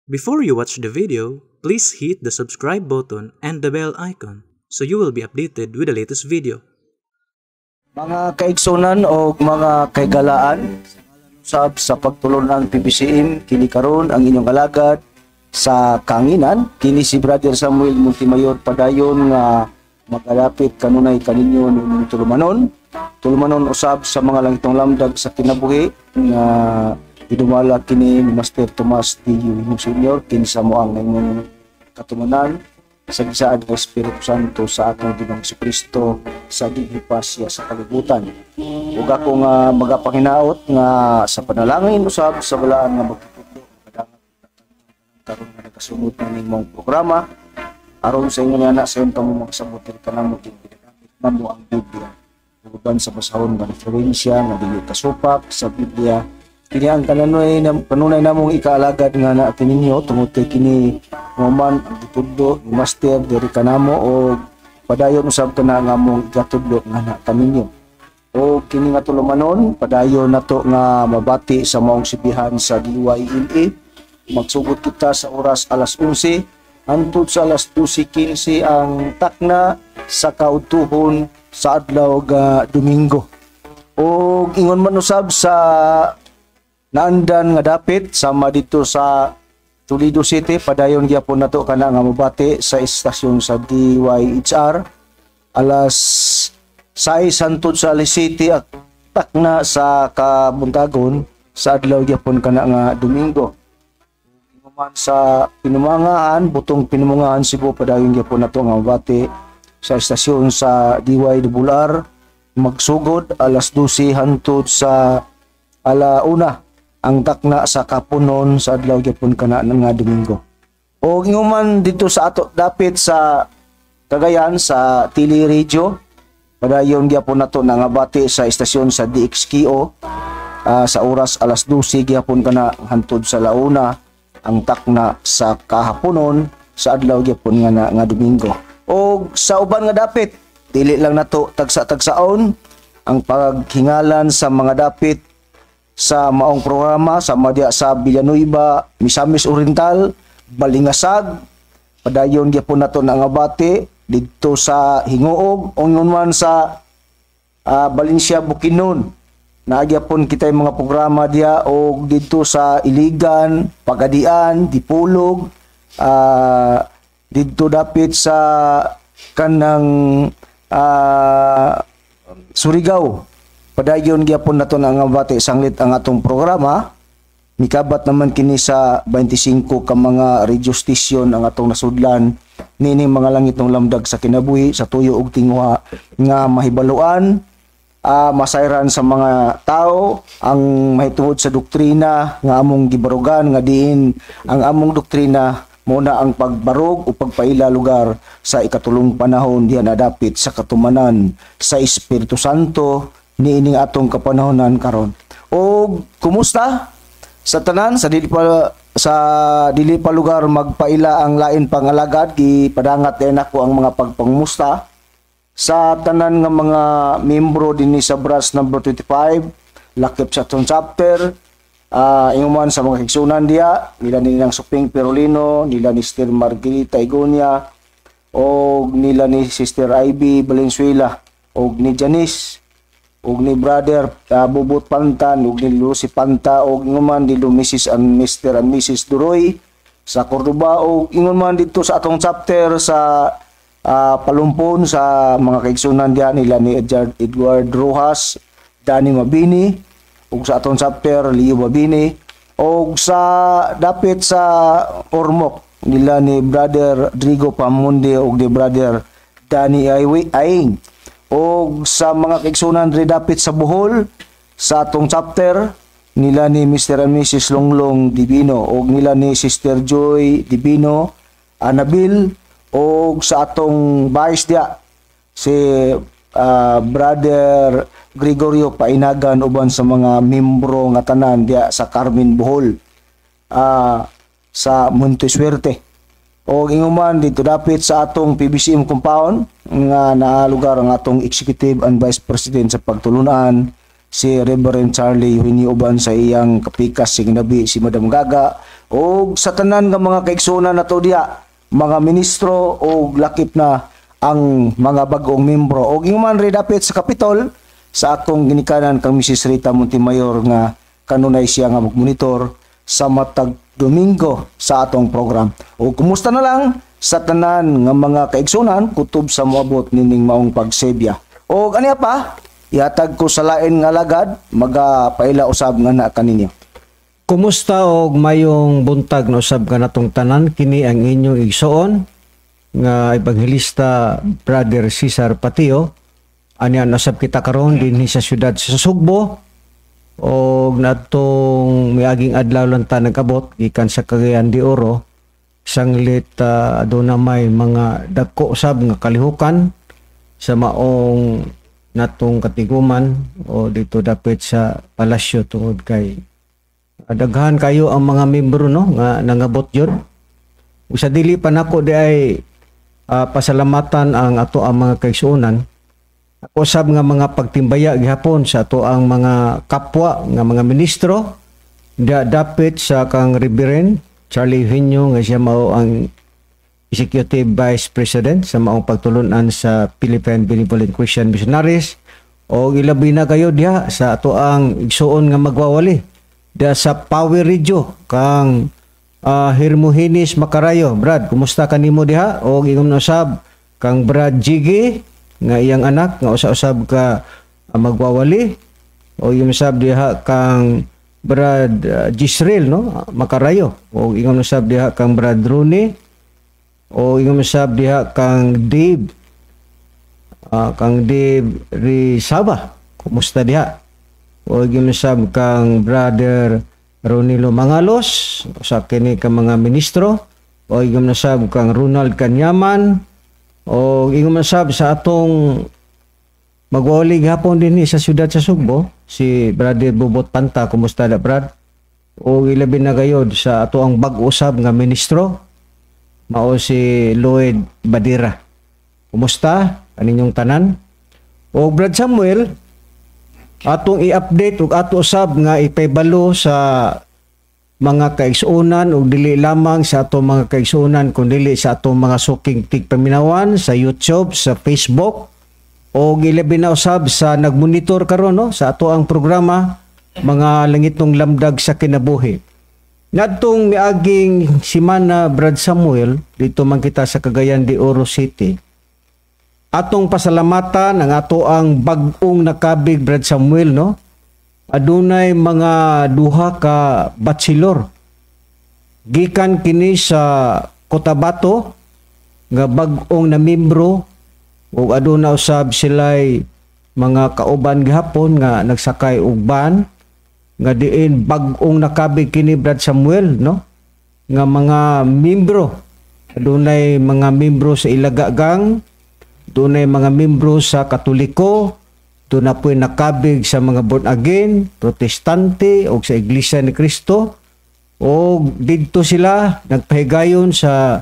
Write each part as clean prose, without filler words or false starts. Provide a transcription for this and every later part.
Before you watch the video, please hit the subscribe button and the bell icon so you will be updated with the latest video. Mga kaigsunan o mga kaigalaan, sa pagtulong ng PBCM, kini karon ang inyong alagad sa kanginan, kini si Brother Samuel Multimayor padayon nga magalapit kanunay kaninyo ng tulumanon usab sa mga langitong lamdag sa kinabuhi nga idumala kini ni Master Tomas T. Yuhing Sr. kini sa moang ngayon katumanan sa gisaad ng Espiritu Santo sa atong Ginoong Jesucristo sa digipasya sa kalibutan. Ug ako nga magapanginaot nga sa panalangin usab sa balaan nga magtutudlo kadangat karon nga nagasunod na nimong programa aron sa inyo na sa intong mga sabutir kanamo din ginagamit namo ang Biblia uban sa basahon nga referensya nga dili kasupak sa Biblia. Kini ang kanunay namong ikaalagad nga na kininyo tungod kay kini man ang ditudlo ni Master diri kanamo o padayon usab kana nga mong igatudlo nga na kaninyo. O kini nga tulumanon padayon nato nga mabati sa maong sibihan sa DYLA. Magsugod kita sa oras alas 11 hangtod sa alas 12:15 ang takna sa kautuhon sa adlaw nga Domingo. O ingon man usab sa naandan nga dapit sama dito sa Toledo City padayon gyapon nato kana nga mabati sa istasyon sa DYHR alas 6 hangtod sa alas 7 at takna sa kabuntagon sa adlaw gyapon kana nga Domingo. Inuman sa pinumangahan butong pinumangahan Cebu padayon gyapon nato nga mabati sa istasyon sa DY Bular magsugod alas 12 hangtod sa alauna ang takna sa kapunon sa adlaw gyapon kana nga Domingo. O inguman dito sa ato dapit sa Cagayan sa Tili Radio padayon gyapon nato nangabati sa istasyon sa DXKO sa oras alas 12 gyapon kana hangtod sa launa ang takna sa kahaponon sa adlaw gyapon nga Domingo. O sa uban nga dapit dili lang nato tagsa-tagsaon ang paghingalan sa mga dapit sa maong programa sa madya sa Villanueva, Misamis Oriental, Balingasag, padayon gyapon nato nangabati didto sa Hingoog o man sa Valencia Bukidnon. Naagyapon kitay mga programa diya o didto sa Iligan, Pagadian, Dipolog, didto dapit sa kanang Surigao. Padayon gyapon nato nangabati sanglit ang atong programa. Mikabat naman kini sa 25 ka mga radio station ang atong nasudlan nining mga langitong lamdag sa kinabuhi sa tuyo ug tinguha nga mahibaluan masayran sa mga tao ang mahitungod sa doktrina nga among gibarugan nga diin ang among doktrina muna ang pagbarog o pagpaila lugar sa ikatulong panahon diyan nadapit sa katumanan sa Espiritu Santo niining atong kapanahonan karon. O kumusta sa tanan sa dili pa lugar magpaila ang lain pangalagad gipadangat din ako ang mga pagpangumusta sa tanan nga mga membro dinhi sa Brass number 25 lakip sa atong chapter inguman sa mga higsunan diya nila ni ng Suping Perolino, nila ni Sister Margarita Igonia o nila ni Sister Ivy Valenzuela o ni Janice og ni Brother Bubut Pantan og ni Lucy Panta og ingon di Mrs. and Mr. and Mrs. Duroy sa Cordoba og ingon man dito sa atong chapter sa Palumpon sa mga kaigsunan diyan nila ni Edward Rojas, Danny Mabini og sa atong chapter Leo Mabini og sa dapit sa Ormoc nila ni Brother Rodrigo Pamunde og ni Brother Danny Aing o sa mga kaigsunan ri dapit sa Bohol sa atong chapter nila ni Mr. and Mrs. Longlong Divino o nila ni Sister Joy Divino Anabil o sa atong vice dia si Brother Gregorio Painagan uban sa mga membro nga tanan dia sa Carmen Bohol sa Montesuerte. O inguman dito dapit sa atong PBCM compound nga naa lugar ang atong executive and vice president sa pagtulunan si Reverend Charlie hiniuban sa iyang kapikas si ginabi si Madam Gaga o sa tanan nga mga kaigsunan nato diha, mga ministro o lakip na ang mga bagong membro o giman ri dapit sa Kapitol sa akong ginikanan kang Mrs. Rita Montemayor nga kanunay siya nga magmonitor sa matag Domingo sa atong program. O kumusta na lang sa tanan nga mga kaigsunan kutob sa moabot nining maong pagsebya. O aniya pa, ihatag ko sa lain nga lagad, magapaila usab nga na kaninyo. Kumusta og mayong buntag na usab ka natong tanan, kini ang inyong igsoon nga Ebanghelista Brother Cesar Patio. Anya nasab kita karon dinhi sa syudad sa Sugbo og natong miaging adlaw lang ta nagabot gikan sa Cagayan de Oro. Sanglit aduna may mga dagko usab nga kalihukan sa maong natong katiguman o dito dapit sa palasyo tungod kay daghan kayo ang mga membro no nga nangabot jud. Usa dili pa nako di ay pasalamatan ang ato ang mga kaigsuonan. Ako sab nga mga pagtimbaya gihapon sa ato ang mga kapwa nga mga ministro dapit sa kang Reverend Charlie Eugenio nga siya mao ang Executive Vice President sa maong pagtulunan sa Philippine Benevolent Christian Missionaries o ilabi na kayo diha sa ato ang igsuon nga magwawali diha sa Power Radio kang Hermogenes Macarayo. Brad, kumusta kanimo diha? O ingom usab kang Brad Jiggy nga iyang anak nga usa-usab ka magwawali o yung usab diha kang Brad Gisrel no Macarayo o ingom usab diha kang Brad Rooney o ingom usab diha kang Dave Rizaba. Kumusta diha? O ingom usab kang Brother Ronilo Mangalos sa kini ka mga ministro o ingom nasab kang Ronald Kanyaman o ingom nasab sa atong magwawali gihapon din sa siyudad sa Sugbo si Brother Bobot Panta. Kumusta da Brad? O ilabi na gayod sa ato ang bag-usab nga ministro mao si Lloyd Badira. Kumusta aninyong tanan? O Brad Samuel, atong i-update ug ato usab nga ipahibalo sa mga kaigsuonan ug dili lamang sa atong mga kaigsuonan kundi sa atong mga suking tigpaminawan sa YouTube, sa Facebook o ilabi na usab sa nagmonitor karon no sa ato ang programa mga langitong lamdag sa kinabuhi. Ngadtong miaging semana Brad Samuel dito man kita sa Cagayan de Oro City. Atong pasalamatan ang ato ang bag-ong nakabig Brad Samuel no. Adunay mga duha ka bachelor. Gikan kini sa Cotabato nga bag-ong na membro ug aduna usab sila'y mga kauban gihapon nga nagsakay og van nga diin bag-ong nakabig kini Brad Samuel no. Nga mga membro. Adunay mga membro sa Ilaga Gang, dunay mga membro sa Katoliko, doon na po'y nakabig sa mga born again, protestante o sa Iglesia ni Cristo. O dito sila nagpahigayon sa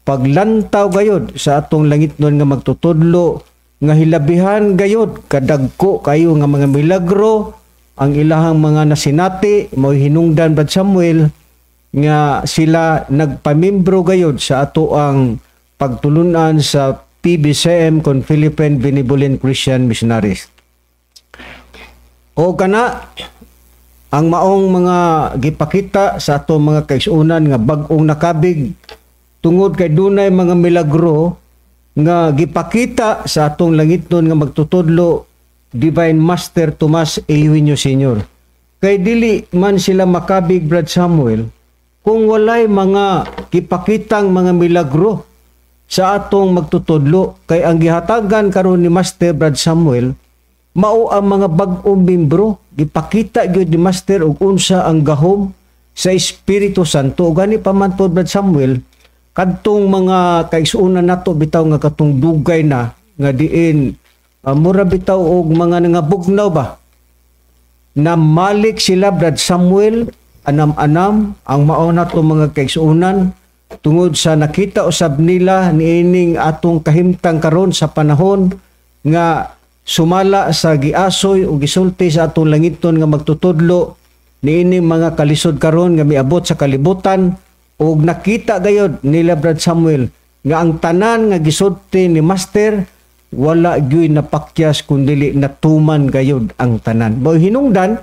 paglantaw gayod sa atong langit nun nga magtutudlo nga hilabihan gayod kadagko kayo nga mga milagro ang ilahang mga nasinati mo hinungdan Brad Samuel nga sila nagpamimbro gayod sa ato ang pagtulunan sa PBCM kon Philippine Benevolent Christian Missionaries. O kana ang maong mga gipakita sa ato mga kaigsuonan nga bag-ong nakabig tungod kay dunay mga milagro nga gipakita sa atong langitnon nga magtutudlo Divine Master Tomas Eugenio Sr. Kay dili man sila makabig Brad Samuel kung walay mga gipakitang mga milagro sa atong magtutudlo. Kay ang gihatagan karon ni Master Brad Samuel mao ang mga bag-ong membro gipakita gyud ni Master og unsa ang gahom sa Espiritu Santo. Gani pa man pod Brad Samuel kadtong mga kaigsuonan nato bitaw nga katong dugay na nga diin mura bitaw og mga nangabugnaw ba na malik sila Brad Samuel anam-anam ang mao nato mga kaigsuonan tungod sa nakita usab nila niining atong kahimtang karon sa panahon nga sumala sa giasoy o gisulti sa atong langiton nga magtutudlo niining mga kalisod karon nga miabot sa kalibutan, ug nakita gayod nila Brad Samuel nga ang tanan nga gisulti ni Master wala gyud napakyas kundi natuman gayod ang tanan. Mao hinungdan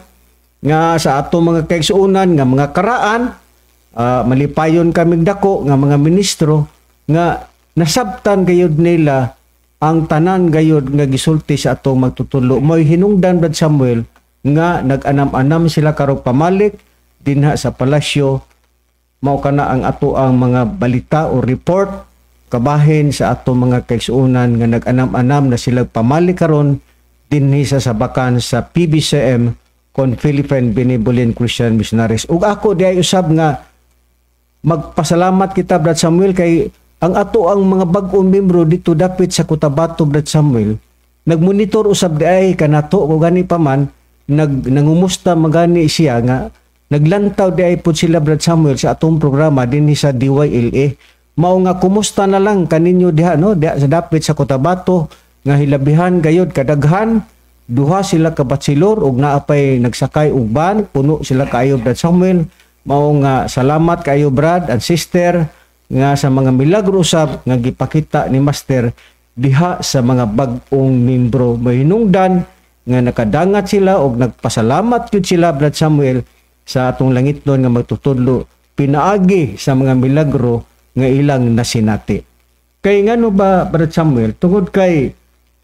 nga sa atong mga kaigsuonan nga mga karaan, malipayon kaming dako nga mga ministro nga nasabtan gayod nila ang tanan gayod nga gisulti sa atong magtutulo. Mao hinungdan Brad Samuel nga nag-anam-anam sila karong pamalik dinha sa palasyo. Mao kana ang ato ang mga balita o report kabahin sa atong mga kaigsuonan nga nag-anam-anam na sila pamalik karon dinhi sa sabakan sa PBCM kon Philippine Benevolent Christian Missionaries. Ug ako diay usab nga magpasalamat kita Brad Samuel kay ang ato ang mga bag-ong membro dito dapit sa Cotabato Brad Samuel nagmonitor usab diay kanato ko gani pa man nangumusta magani siya nga naglantaw diay pud sila Brad Samuel sa atong programa dinhi sa DYLA. Mao nga kumusta na lang kaninyo diha no diha sa dapit sa Cotabato nga hilabihan gayod kadaghan duha sila ka bachelor ug naapay nagsakay og van puno sila kaayo Brad Samuel. Mao nga salamat kaayo Brad and sister nga sa mga milagro usab nga gipakita ni Master diha sa mga bag-ong membro. Mahinungdan nga nakadangat sila og nagpasalamat gyud sila Brad Samuel sa atong langitnon nga magtutudlo pinaagi sa mga milagro nga ilang nasinati. Kay ngano ba Brad Samuel tungod kay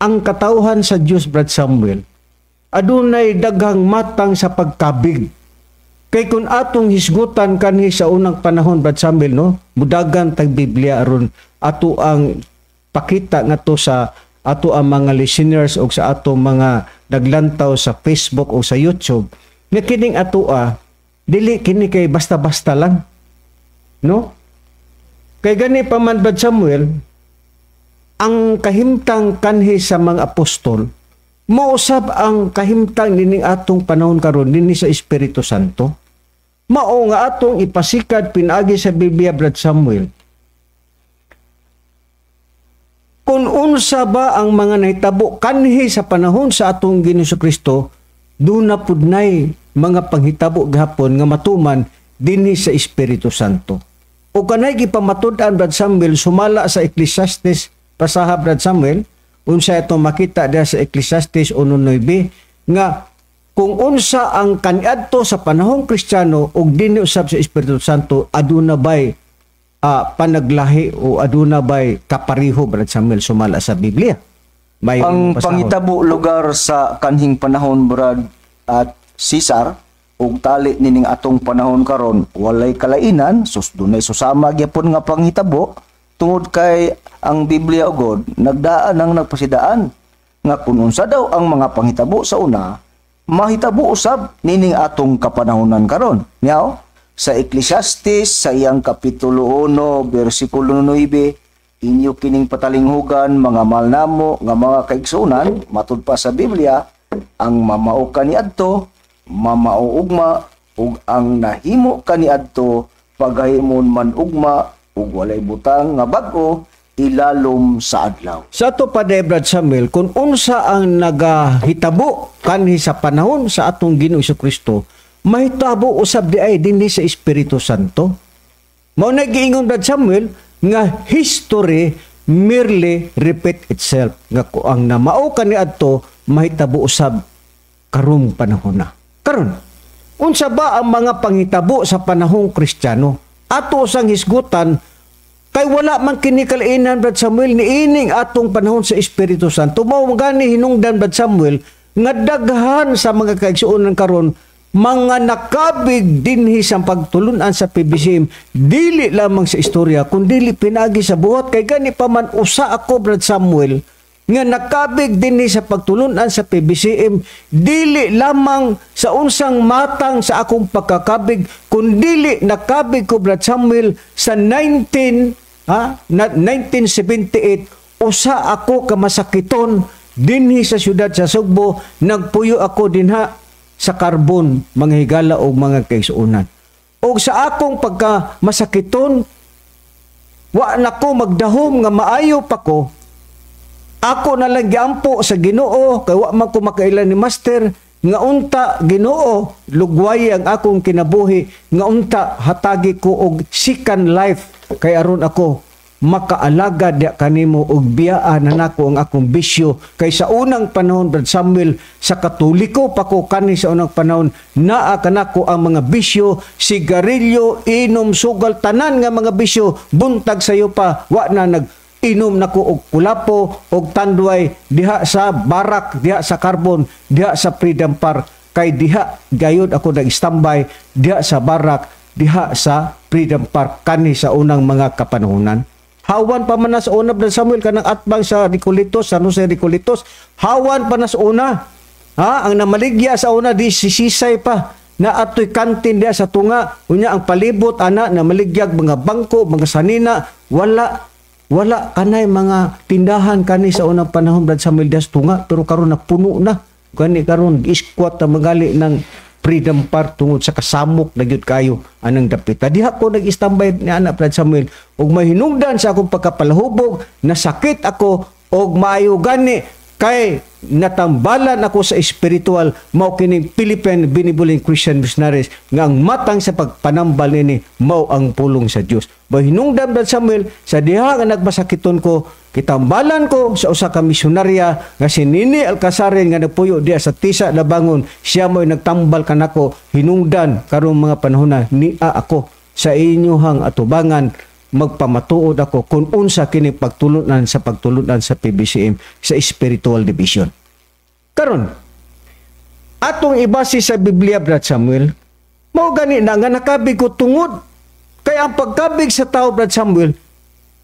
ang katawhan sa Dios Brad Samuel adunay daghang matang sa pagkabig. Kay kun atong hisgutan kanhi sa unang panahon Brad Samuel no, mudagan tag Biblia aron ato ang pakita ngadto sa ato ang mga listeners o sa ato mga naglantaw sa Facebook o sa YouTube nga kining ato dili kini kay basta-basta lang. No? Kay gani pa man Brad Samuel ang kahimtang kanhi sa mga apostol mausab ang kahimtang nining atong panahon karon dinhi sa Espiritu Santo. Mao nga atong ipasikat pinaagi sa Biblia Brad Samuel. Kung unsa ba ang mga nahitabo kanhi sa panahon sa atong Ginoong Kristo, doon na pud nay mga panghitabo gahapon nga matuman dinhi sa Espiritu Santo. O kanay gipamatud-an Brad Samuel sumala sa Ecclesiastes pasaha Brad Samuel, unsa ito makita diha sa Ecclesiastes 1:9 nga kung unsa ang kaniadto sa panahong Kristiyano ug dinhi usab sa Espiritu Santo aduna bay panaglahi o aduna bay kapariho Brad Samuel sumala sa Biblia. May ang pangitabo lugar sa kanhing panahon Brad at Cesar ug tali nining atong panahon karon walay kalainan dunay susama gyapon nga panghitabo tungod kay ang Biblia ugod nagdaan ang nagpasidaan nga kun unsa daw ang mga panghitabo sa una mahitabo usab nining atong kapanahonan karon. Niyaw sa Ecclesiastes sa iyang kapitulo 1 bersikulo 9 inyo kining patalinghugan mga malnamo nga mga kaigsunan matud pa sa Biblia ang mamao kaniadto mamao ugma ug ang nahimo kaniadto paghimon man ugma ug walay butang nga bag-o ilalom sa adlaw. Sa ato pa Brad Samuel, kung unsa ang nagahitabo kanhi sa panahon sa atong Ginoong Kristo, mahitabo usab di ay dinhi sa Espiritu Santo. Mao na giingon Brad Samuel nga history merely repeat itself. Nga ko ang namao kaniadto mahitabo usab karong panahon na. Karon, unsa ba ang mga panghitabo sa panahong Kristiyano? Ato sang hisgutan kay wala man kini kalainan Brad Samuel niining atong panahon sa Espiritu Santo. Mao gani hinungdan Brad Samuel nga daghan sa mga kaigsuonan karon mga nakabig dinhi sa pagtulunan sa PBCM dili lamang sa istorya kundi pinagi sa buhat. Kay gani pa man usa ako Brad Samuel nga nakabig dinhi sa pagtulunan sa PBCM dili lamang sa unsang matang sa akong pagkakabig kundi nakabig ko Brad Samuel sa 1978 usa ako kamasakiton dinhi sa syudad sa Sugbo nagpuyo ako dinha sa Carbon mga higala o mga kaigsuonan. O sa akong pagkamasakiton wa nako magdahom nga maayo pa ko Ako na lang giampo sa Ginoo kay wa man ko makailan ni master nga unta Ginoo lugway ang akong kinabuhi nga unta hatagi ko og second life kay aron ako makaalagad diha kanimo og biyaan na nako ang akong bisyo kay sa unang panahon Brad Samuel sa Katoliko pa ko kani sa unang panahon naa kanako ang mga bisyo sigarilyo inom sugal tanan nga mga bisyo buntag sayo pa wa na nag-inom nako og kulapo og tandway diha sa barak diha sa Carbon diha sa Freedom Park kay diha gayud ako nag-standby diha sa barak diha sa Freedom Park kani sa unang mga kapanahonan. Hawan pa man na sa una Brad Samuel kanang atbang sa Recoletos, San Jose Recoletos. Hawan pa na sa una. Ha? Ang namaligya sa una di sisisay pa na atoy kantin diya sa tunga. Unya ang palibot ana na maligyag mga bangko, mga sanina, wala kanay mga tindahan kani sa unang panahon Brad Samuel diya sa tunga pero karon napuno na. Kani karon iskwat na magali ng Freedom Park tungod sa kasamok na gyud kayo anang dapit. Diha ko nag-istambay ni anak Brad Samuel ug mahinungdan sa akong pagkapalahubog, nasakit ako og maayo gani kay natambalan ako sa espiritual mao kini Philippine Benevolent Christian Missionaries nga ang matang sa pagpanambal nini mao ang pulong sa Dios. Mahinungdan Brad Samuel sa diha nga nagmasakiton ko kitambalan ko sa usa ka misyonarya nga si Nini Alcasarin nga nagpuyo diha sa Tisa Labangon siya mo'y nagtambal kanako hinungdan karong mga panahon nia ako sa inyohang atubangan magpamatuod ako kung unsa kini pagtulunan sa PBCM sa spiritual division. Karon atong ibase sa Biblia Brad Samuel mao gani na nga nakabig ko tungod kay ang pagkabig sa tao Brad Samuel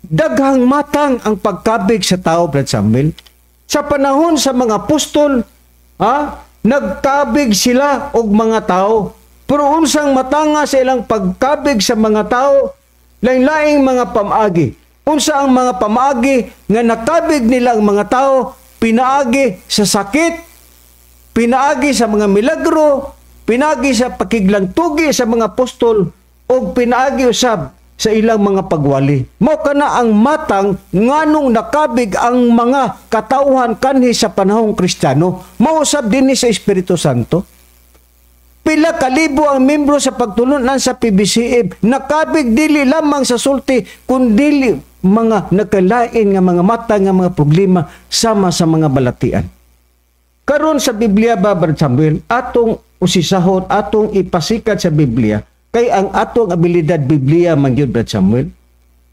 daghang matang ang pagkabig sa tao Brad Samuel sa panahon sa mga apostol nagkabig sila og mga tao pero unsang matanga sa ilang pagkabig sa mga tao lain-laing mga pamaagi. Unsa ang mga pamaagi nga nakabig nila ang mga tao pinaagi sa sakit, pinaagi sa mga milagro, pinaagi sa pakiglang tugi sa mga apostol o pinaagi usab sa ilang mga pagwali. Mao kana ang matang nganong nakabig ang mga katauhan kanhi sa panahong Kristiyano. Mao usab dinhi sa Espiritu Santo. Pila kalibo ang membro sa pagtulunan sa PBCM nakabig dili lamang sa sulti kundi mga nakalain nga mga mata nga mga problema sama sa mga balatian. Karon sa Biblia ba Brad Samuel atong usisahon atong ipasikat sa Biblia kay ang atong abilidad Biblia man gyud Brad Samuel.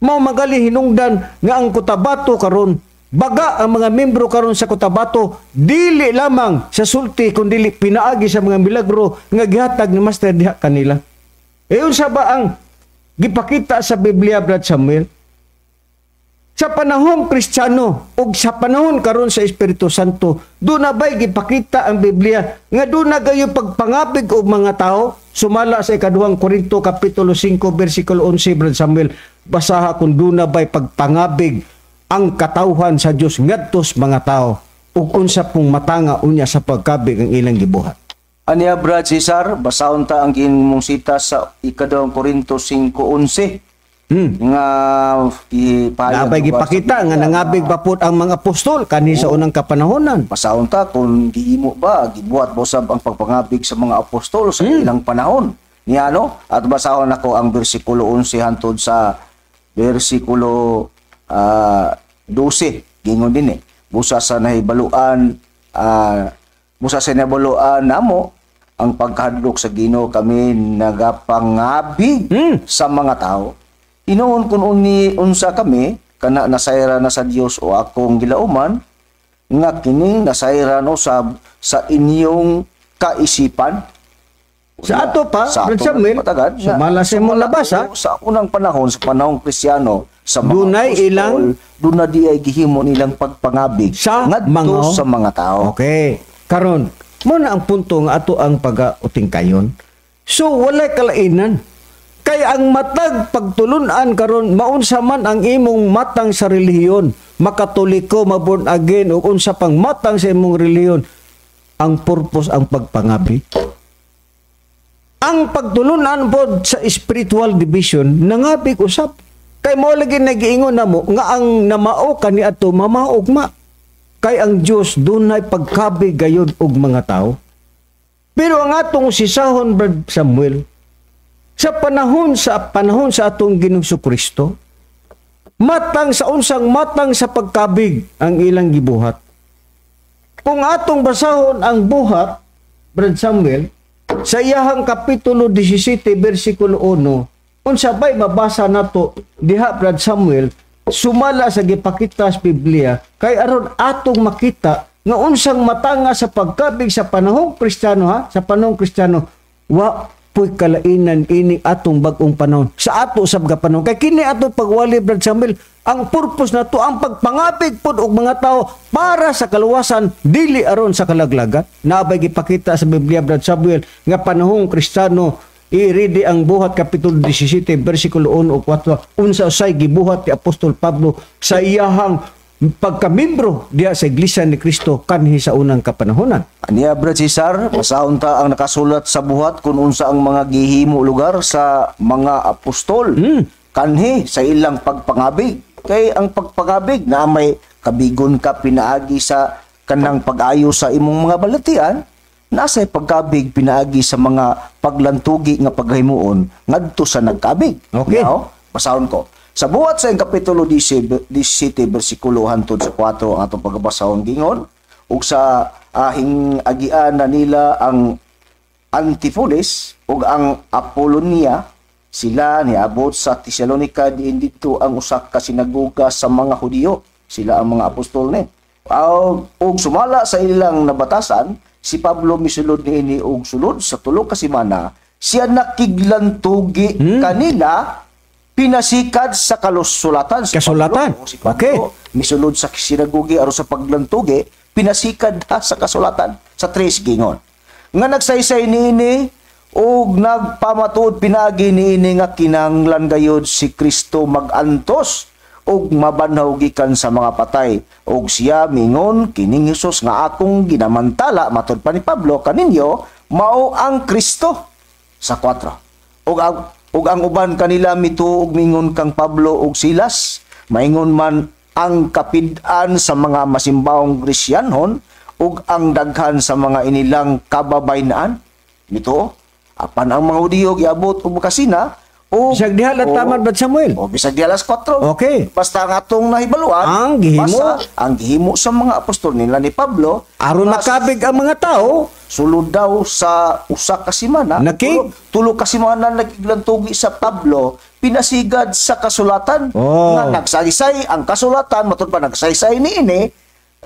Mao magali hinungdan nga ang Cotabato karon baga ang mga membro karon sa Cotabato dili lamang sa sulti kundi pinaagi sa mga milagro nga gihatag ni Master diha kanila. Unsa ba ang gipakita sa Biblia Brad Samuel? Sa panahong Kristiyano ug sa panahon karon sa Espiritu Santo, do na bay gipakita ang Biblia nga do na gayo pagpangabig og mga tao sumala sa ikaduhang Korinto kapitulo 5 bersikulo 11 Brad Samuel basaha kung do na bay pagpangabig ang katawhan sa Dios ngadtos mga tao ug unsa pong matanga unya sa pagkabig ang ilang gibuhat. Aniya Brad Cesar, basahon ta ang imong sita sa ikaduhang Korinto 5:11. Nga napay gipakita nga nangabig pa pud ang mga apostol kani sa unang kapanahonan. Basahon ta kung gihimo ba gibuhat ba usab ang pagpangabig sa mga apostol sa ilang panahon. Niya no? At basahon ako ang bersikulo 11 hangtod sa bersikulo 12 gingon din busa sa nahibaluan namo ang pagkahadlok sa Ginoo kami nagapangabig sa mga tao inoon kun unsa kami kana nasayra na sa Dios o akong gilauman nga kini nasayran usab sa inyong kaisipan sa ato pa Brad Samuel sumala sa imong labasa sa unang panahon sa panahong Kristiyano sa dunay ilang duna di ay gihimo nilang pagpangabig sa mga tao. Okay. Karon, mo na ang punto nga ato ang pag-utingkayon. So walay kalainan. Kay ang matag pagtulunan karon maunsa man ang imong matang sa relihiyon, makatoliko, maborn again o unsa pang matang sa imong relihiyon, ang purpose ang pagpangabig. Ang pagtulunan po sa spiritual division nangabig usab. Kay mo lagi nagiingon namo nga ang namao kani ato mamaugma. kay ang Dios dunay pagkabig gayud og mga tao. Pero ang atong sisahon, Brad Samuel, sa panahon sa atong Ginoong Kristo, matang sa unsang matang sa pagkabig ang ilang gibuhat. Kung atong basahon ang buhat, Brad Samuel, sa iyahang kapitulo 17 bersikulo 1, unsa bay mabasa nato diha, Brad Samuel, sumala sa gipakita sa Biblia kay aron atong makita nga unsang matanga sa pagkabig sa panahong Kristiyano, sa panahong Kristiyano, wa puy kalainan ini atong bag-ong panahon sa ato sab nga panahon. Kay kini ato pagwali, Brad Samuel, ang purpose nato ang pagpangabig pud og mga tao para sa kaluwasan, dili aron sa kalaglagan. Naabay gipakita sa Biblia, Brad Samuel, nga panahong Kristiyano, i-ready ang buhat kapitulo 17 bersikulo 1 o 4, unsa usay gibuhat ti Apostol Pablo sa iyahang pagkamimbro diha sa Iglesia ni Cristo kanhi sa unang kapanahonan. Aniya, Brad Cesar, masahon ta ang nakasulat sa buhat kung unsa ang mga gihimo lugar sa mga apostol kanhi sa ilang pagpangabig. Kay ang pagpangabig na may kabigon ka pinaagi sa kanang pag-ayo sa imong mga balatian, nasa pagkabig pinaagi sa mga paglantugi nga paghimuon ngadto sa nagkabig. Okay. Now, pasahon ko. Sa buhat sa kapitulo 17 bersikulo 1 sa 4 ang atong pagbasahon gingon, ug sa ahing agian na nila ang Antipolis ug ang Apolonia, sila niabot sa Tesalonica, diin dito ang usa ka sinagoga sa mga Hudiyo. Sila ang mga apostol ni. Ug sumala sa ilang nabatasan, si Pablo misulod niini og sulod sa tulo ka semana, siya nakiglantugi kanila pinasikad sa kasulatan. Kasulatan. Si Pablo, misulod sa sinagogi aron sa paglantugi, pinasikad sa kasulatan sa 3 gingon. Nga nagsaysay niini ug nagpamatuod pinagi niini nga kinahanglan gayud si Kristo magantos ug mabanhaw gikan sa mga patay. Ug siya mingon, kining Hesus nga akong ginamantala, matud pa ni Pablo kaninyo, mao ang Kristo. Sa 4. Ug ang uban kanila mituog mingon kang Pablo ug Silas, maingon man ang kapid-an sa mga masimbahong Kristiyanhon ug ang daghan sa mga inilang kababaynaan mituo. Apan ang mga Hudiyo giabot og makasina o Bisag diha lataman, Brad Samuel. o bisag di alas 4. Okay. Basta ang atong nahibaluan, Ang gihimo. basta ang gihimo sa mga apostol nila ni Pablo, Aron makabig ang mga tao, sulod daw sa usa ka semana, tulo ka semana nagiglantugi sa Pablo, pinasigad sa kasulatan. Oh. Nga nagsaysay ang kasulatan, matud pa nagsaysay niini,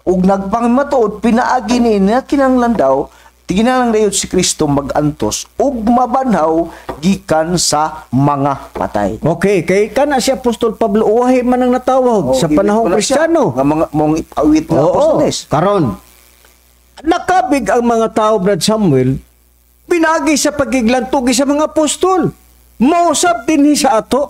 ug nagpangmatuod pinaagi niini na kinahanglan daw tiginalang dayon si Kristo magantos ug mabanhaw gikan sa mga patay. okay, kay kana si Apostol Pablo uwahi man ang natawag sa panahong Kristiyano. Nga mga mong ipawit nga Oo, apostoles. karon nakabig ang mga tao, Brad Samuel, pinagi sa pagiglantugi sa mga apostol. Mausab dinhi sa ato.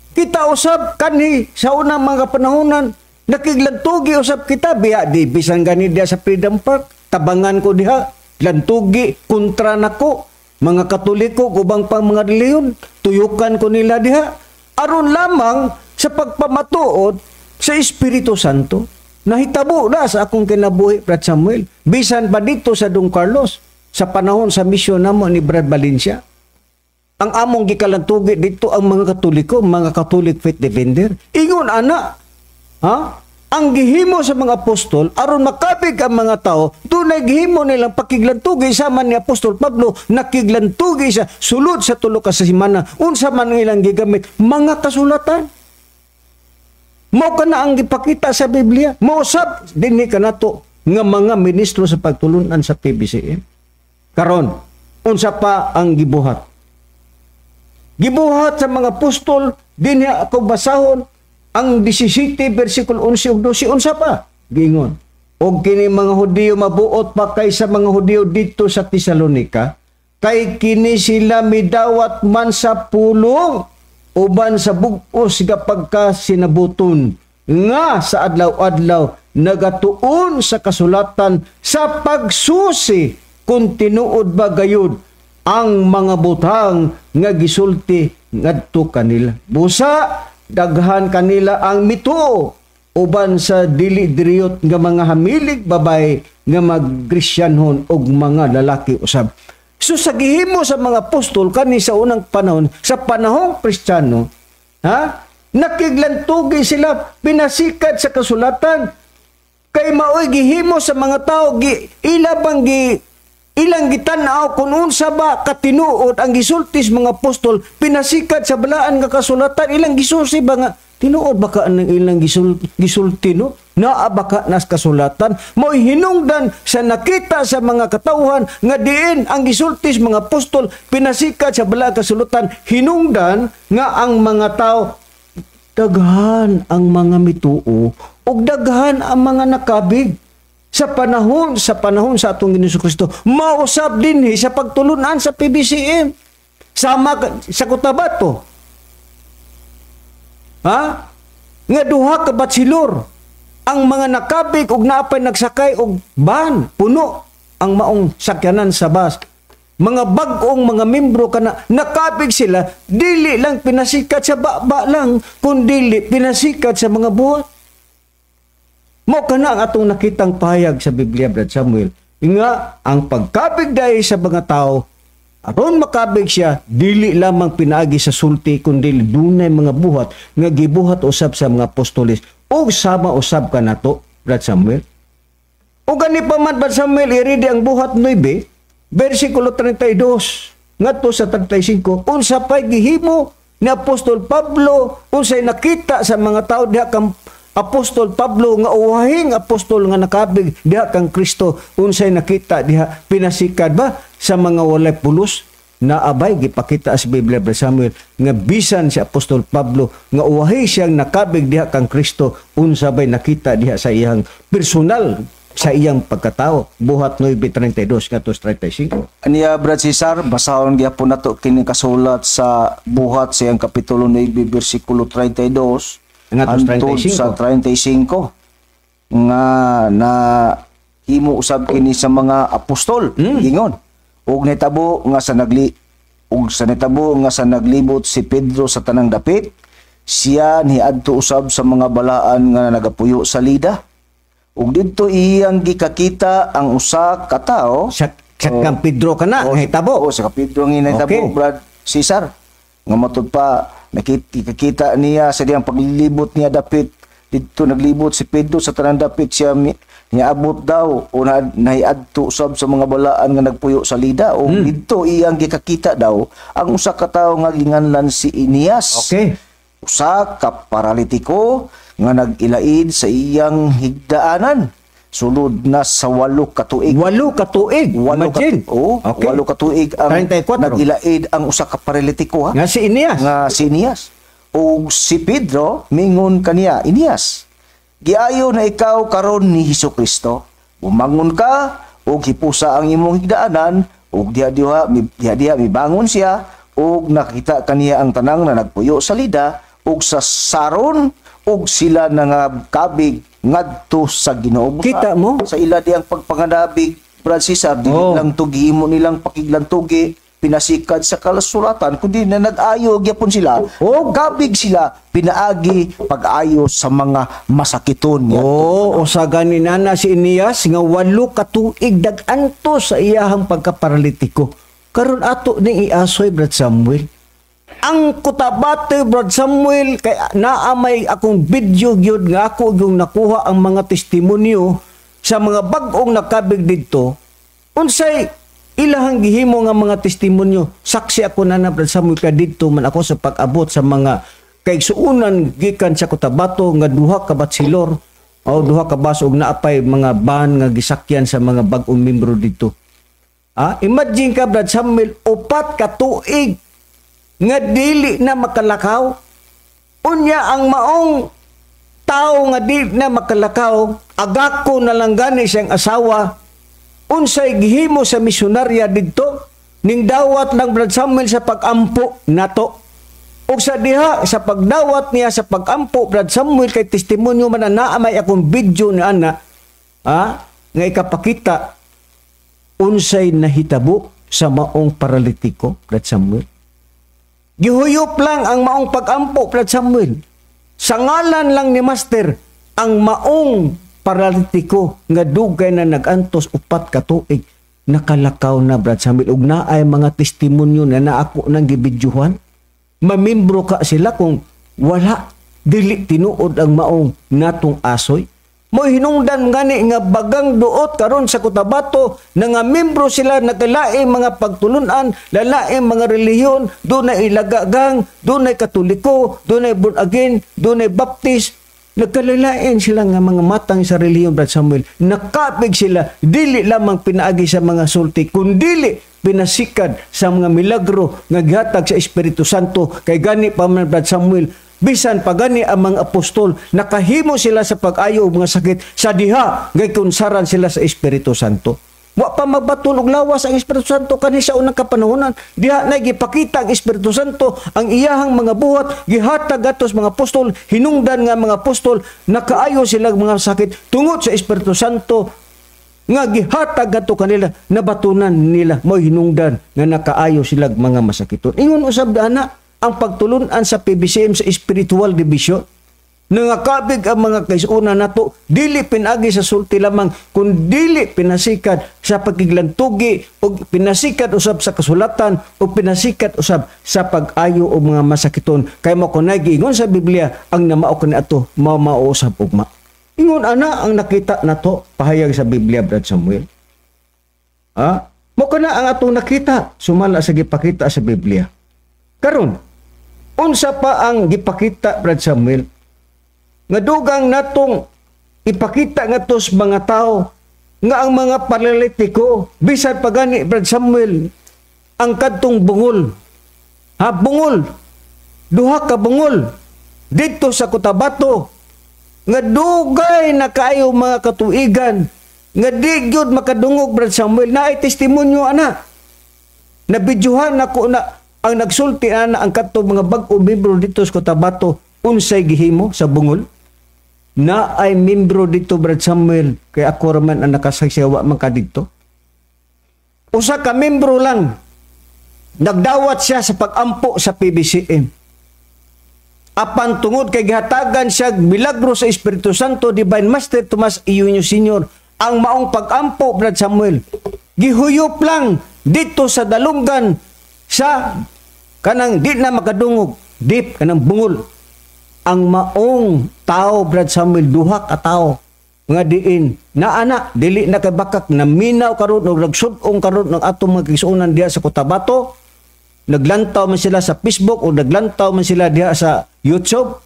Kita usab kanhi sa unang mga panahonan, nakiglantugi usab kita biya di bisan gani diha sa Freedom Park, tabangan ko diha, lantugi kontra nako. Mga Katoliko ubang pang mga reliyon, tuyukan ko nila diha aron lamang sa pagpamatuod sa Espiritu Santo. Nahitabo na sa akong kinabuhi, Brad Samuel. Bisan pa dito sa Don Carlos, sa panahon sa misyon namo ni Brad Valencia. Ang among gikalantugi dito ang mga Katoliko, mga Catholic Faith Defender. Ingon ana, ang gihimo sa mga apostol, aron makabig ang mga tao, dunay gihimo nilang pakiglantugi sama ni Apostol Pablo, nakiglantugi sa sulod sa tulo ka semana, unsa man ilang gigamit, mga kasulatan. Mao kana ang gipakita sa Biblia. Mausab dinhi kanato nga mga ministro sa pagtulunan sa PBCM. Karon, unsa pa ang gibuhat? Gibuhat sa mga apostol dinhi ako basahon ang 17 bersikulo 11 ug 12 unsa pa? Gingon. Og kini mga Hudiyo mabuot pa kay sa mga Hudiyo dito sa Tesalonica, kay kini sila midawat man sa pulong uban sa bug-os nga pagkasinabuton nga sa adlaw-adlaw nagatuon sa kasulatan sa pagsusi kung tinuod ba gayud ang mga butang nga gisulti ngadto kanila. Busa daghan kanila ang mituo uban sa dili diriyot nga mga hamilig babay nga magkrisyanhon og mga lalaki usab. So sa gihimo sa mga apostol kani sa unang panahon, sa panahong Kristiyano, nakiglantugi sila, pinasikat sa kasulatan, kay maoy gihimo sa mga tao, ilang gitanaw kung unsa ba katinuod ang gisultis mga apostol, pinasikat sa balaan nga kasulatan, ilang gisusi ba nga, tinuod baka ang ilang gisulti, no? Naa baka nas kasulatan, mo'y hinungdan sa nakita sa mga katauhan nga diin ang gisultis mga apostol, pinasikat sa balaan kasulatan, hinungdan nga ang mga tao, daghan ang mga mituo ug daghan ang mga nakabig sa panahon sa atong Ginoong Kristo. Mausab dinhi sa pagtulunan sa PBCM sama sa Cotabato. Nga duha ka batsilor ang mga nakabig ug naapay nagsakay og van puno ang maong sakyanan sa bus. Mga bag-ong mga membro kana nakabig sila, dili lang pinasikat sa baba lang, kundi pinasikat sa mga buhat. Mo kana ang atong nakitang pahayag sa Biblia, Brad Samuel, nga ang pagkabig dahil sa mga tao, aron makabig siya, dili lamang pinaagi sa sulti, kundi dunay mga buhat nga gibuhat usab sa mga apostoles o sama usab ka nato, Brad Samuel. O gani pa man, Brad Samuel, iridi ang buhat 9, versikulo 32 ngadto sa 35, unsa pay gihimo ni Apostol Pablo, unsay nakita sa mga tao diha kang Apostol Pablo nga uwahing apostol nga nakabig diha kang Kristo, unsay nakita diha pinasikad ba sa mga walay pulos na abay gipakita sa Biblia, Brad Samuel, nga bisan si Apostol Pablo nga uwahi siyang nakabig diha kang Kristo, unsa bay nakita diha sa iyang personal sa iyang pagkatao. Buhat 9:32 katos 35. Aniya, Brad Cesar, basahon gyapon nato kini kasulat sa buhat sa iyang kapitulo 9 bersikulo 32 hangtod sa 35 nga na himo usab kini sa mga apostol ingon ug nitabo nga sa naglibot si Pedro sa tanang dapit, siya niadto usab sa mga balaan nga nagapuyo sa Lida. Ug didto iyang gikakita ang usa ka tawo sa kang Pedro kana hitabo. Sa Pedro nga hitabo, okay. Brad Cesar, nga matud pa nakita niya sa diyang paglibot niya dapit didto, naglibot si Pedro sa tanang dapit, siya niabot daw o nahiadto usab sa mga balaan nga nagpuyo sa Lida. O didto iyang gikakita daw ang usa ka tawo nga ginganlan si Enias. Okay. Usa ka paralitiko nga nag-ilaid sa iyang higdaanan sulod na sa 8 ka tuig. 8 ka tuig. 8 ka tuig ang 34. nag-ilaid ang usa ka paralitiko nga si Enias. O si Pedro mingon kaniya, Enias, giayo na ikaw karon ni Hesukristo, bumangon ka ug hipusa ang imong higdaanan ug diha mibangon siya ug nakita kaniya ang tanang na nagpuyo sa Lida ug sa Saron ug sila nangabig ngadto sa Ginoo. Kita mo sa ila diyang pagpanganabig, Brad Cesar, dili lang tugihimo nilang pakiglantugi pinasikad sa kasulatan, kundi na nag-ayo gyapon sila o gabig sila pinaagi pag-ayo sa mga masakiton. O sa ganinana si Enias nga 8 ka tuig dag-anto sa iyahang pagkaparalitiko. Karon ato ni iasoy, Brad Samuel. Ang Cotabato, Brad Samuel, kay naamay akong video gyud nga ako yung nakuha ang mga testimonyo sa mga bag-ong nakabig didto. Unsay ilahang gihimo nga mga testimonyo. Saksi ako na Brad Samuel, ka didto man ako sa pag-abot sa mga kaigsuunan gikan sa Cotabato nga duha ka batsilor o duha ka bus og naapay mga ban nga gisakyan sa mga bag-ong membro didto. Imagine ka, Brad Samuel, 4 ka tuig nga dili na makalakaw. Unya ang maong tao nga dili na makalakaw, agako na lang gani siyang asawa, unsay gihimo sa misyonarya didto, ning dawat lang, Brad Samuel, sa pag-ampo nato. O sa diha, sa pagdawat niya sa pag-ampo, Brad Samuel, kay testimonyo man na naamay akong video ni ana, nga ikapakita, unsay nahitabo sa maong paralitiko, Brad Samuel. Gihuyop lang ang maong pag-ampo, Brad Samuel. Sa ngalan lang ni Master, ang maong paralitiko nga dugay na nagantos 4 ka tuig nakalakaw na, Brad Samuel, ug naay mga testimonyo na naako nang gibidyuhan. Mamimbro ka sila kung wala dili tinuod ang maong natong asoy. Mo hinungdan gani nga bagang duot karon sa Cotabato na nga membro sila nakalaing mga pagtulunan, lalaing mga relihiyon, dunay ilagagang, dunay katoliko, dunay born again, dunay baptist. Nagkalalain sila nga mga matang sa relihiyon, Brad Samuel. Nakapig sila, dili lamang pinaagi sa mga sulti, kundili pinasikad sa mga milagro nga gihatag sa Espiritu Santo. Kay gani pa man, Brad Samuel, bisan pagani ang mga apostol, nakahimo sila sa pag-ayo og mga sakit sa diha, gay kunsaran sila sa Espiritu Santo. Wa pa magbaton og lawas ang Espiritu Santo kani sa unang kapanahonan. Diha na gipakita ang Espiritu Santo ang iyahang mga buhat, gihatag atos mga apostol, hinungdan nga mga apostol, nakaayo sila mga sakit tungod sa Espiritu Santo nga gihatag ato kanila, nabatunan nila, mo hinungdan nga nakaayo sila mga masakiton. Ingon usab ana ang pagtulunan sa PBCM sa spiritual division. Nangakabig ang mga kaisuna nato, dili pinagi sa sulti lamang, kung dili pinasikat sa pagkiglantugi o pinasikat usab sa kasulatan o pinasikat usab sa pag-ayo o mga masakiton. Kay mo ko nag-iingon sa Biblia, ang namao ko na ito, mauusab ugma. Ingon ana ang nakita nato, pahayag sa Biblia, Brad Samuel. Mo ko na ang atong nakita, sumala sa gipakita sa Biblia. Karon, unsa pa ang gipakita, Brad Samuel, nga dugang natong ipakita nga tos mga tao nga ang mga paralitiko bisan pagani, Brad Samuel, ang kadtong bungol, bungol, duha ka bungol dito sa Cotabato nga dugay na kaayo mga katuigan nga di gyud makadungog, Brad Samuel, na ay testimonyo ana nabidyuhan nako na ang nagsulti ana ang kadtong mga bag-o membro dito sa Cotabato unsay gihimo sa bungol. Na ay membro dito, Brad Samuel, kay ako raman ang nakasagsawa man ka dito. Usa ka membro lang, nagdawat siya sa pag-ampo sa PBCM. Apan tungod kay gihatagan siya milagro sa Espiritu Santo, Divine Master Tomas Iyunyo Sr., ang maong pag-ampo, Brad Samuel, gihuyop lang dito sa dalunggan sa kanang di na makadungog, deep kanang bungol. Ang maong tao, Brad Samuel, duha ka tao nga diin na ana dili na kay bakak na minaw karon og nagsud-ong karon ng atong mga kisunan diha sa Cotabato. Naglantaw man sila sa Facebook o naglantaw man sila diha sa YouTube.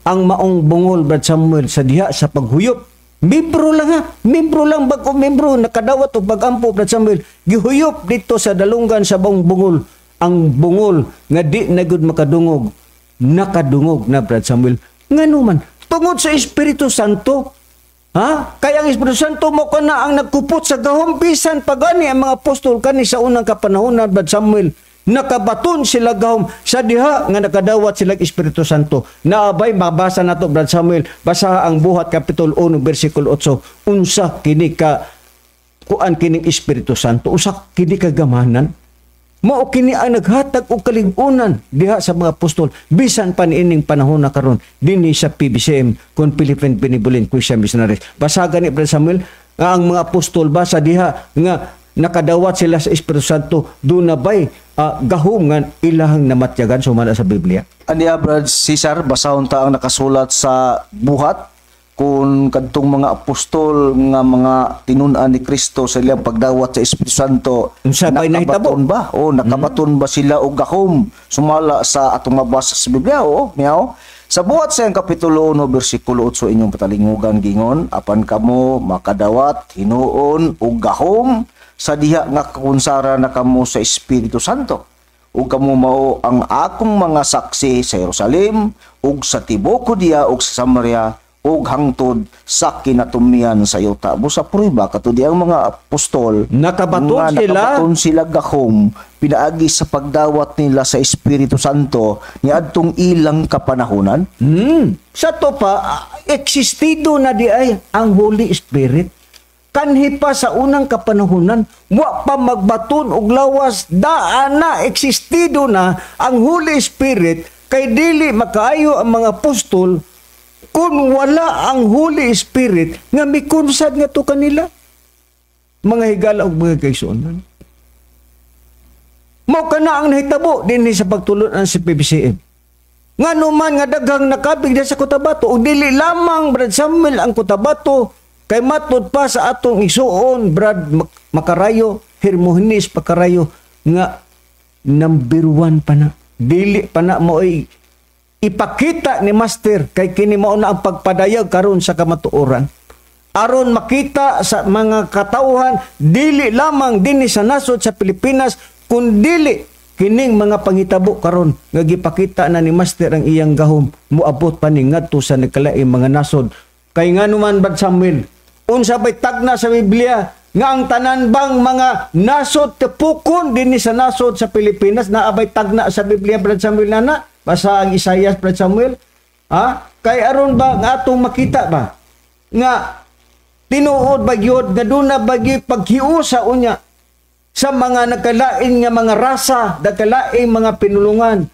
Ang maong bungol, Brad Samuel, sa diha sa paghuyop, membro lang membro lang, bag-o membro nakadawat og pag-ampo, Brad Samuel, gihuyop dito sa dalunggan sa buong bungol. Ang bungol nga di na gud makadungog, nakadungog na, Brad Samuel. Ngano man tungod sa Espiritu Santo, kaya ang Espiritu Santo mo kana ang nagkupot sa gahom bisan pagani ang mga apostol kani sa unang kapanahonan, Brad Samuel, nakabaton sila gahom sa diha nga nakadawat sila Espiritu Santo. Naabay mabasa nato, Brad Samuel, basa ang Buhat Kapitulo 1 bersikulo 8, unsa kini ka kuan kining Espiritu Santo, usa kini kagamanan. Mao kini ang naghatag og kaligunan diha sa mga apostol bisan pa niining panahon na karon dinhi sa PBCM kon Philippine Benevolent Christian Missionaries. Basagan ni Brad Samuel nga ang mga apostol ba sa diha nga nakadawat sila sa Espiritu Santo, doon na ba'y gahom nga ilahang namatyagan sumala sa Biblia? Aniya, Brad Cesar, basahon ta ang nakasulat sa Buhat kung kadtong mga apostol nga mga tinunan ni Kristo sa ilang pagdawat sa Espiritu Santo, nakabaton ba? O nakabaton ba sila og gahom sumala sa atong mabasa sa Biblia? O miyaw. Sa Buhat sa Kapitulo 1 bersikulo 8 inyong patalingugan gingon, apan kamo makadawat hinuon og gahom sa diha nga kakunsara na kamo sa Espiritu Santo. Ug kamo mao ang akong mga saksi sa Jerusalem ug sa tibuok Judea ug sa Samaria ug hangtod sa kinatumian sa yuta. Busa prueba katudi ang mga apostol nakabaton sila gahom pinaagi sa pagdawat nila sa Espiritu Santo niadtong ilang kapanahonan. Sa to pa existido na di ay ang Holy Spirit. Kanhi pa sa unang kapanahonan, wa pa magbaton og lawas, daan na existido na ang Holy Spirit, kay dili makaayo ang mga apostol kung wala ang Holy Spirit nga mikunsad nga to kanila. Mga higala o mga kaigsuonan. Mao kana ang nahitabo dinhi sa pagtulunan sa PBCM. Nga naman nga daghang nakabig sa Cotabato ug dili lamang Brad Samuel ang Cotabato kay matud pa sa atong igsuon Brad Makarayo, Hermogenes Pakarayo nga number 1 pa na. Dili pa na mo ipakita ni Master kay kini mao na ang pagpadayag karon sa kamatuoran. Aron makita sa mga katauhan dili lamang dinhi sa nasod sa Pilipinas kundi kining mga panghitabo karon nga gipakita na ni Master ang iyang gahom moabot pa ni ngadto sa nagkalaing mga nasod. Kay nganuman Brad Samuel, unsa bay tagna sa Biblia nga ang tanan bang mga nasod tepukon dinhi sa nasod sa Pilipinas na abay tagna sa Biblia Brad Samuel nana? Basa ang Isaias Brad Samuel. Kay aron ba nga atong makita ba nga tinuod ba gyud nga duna bagi paghiusa unya sa mga nagkalain nga mga rasa, nagkalain mga pinulungan.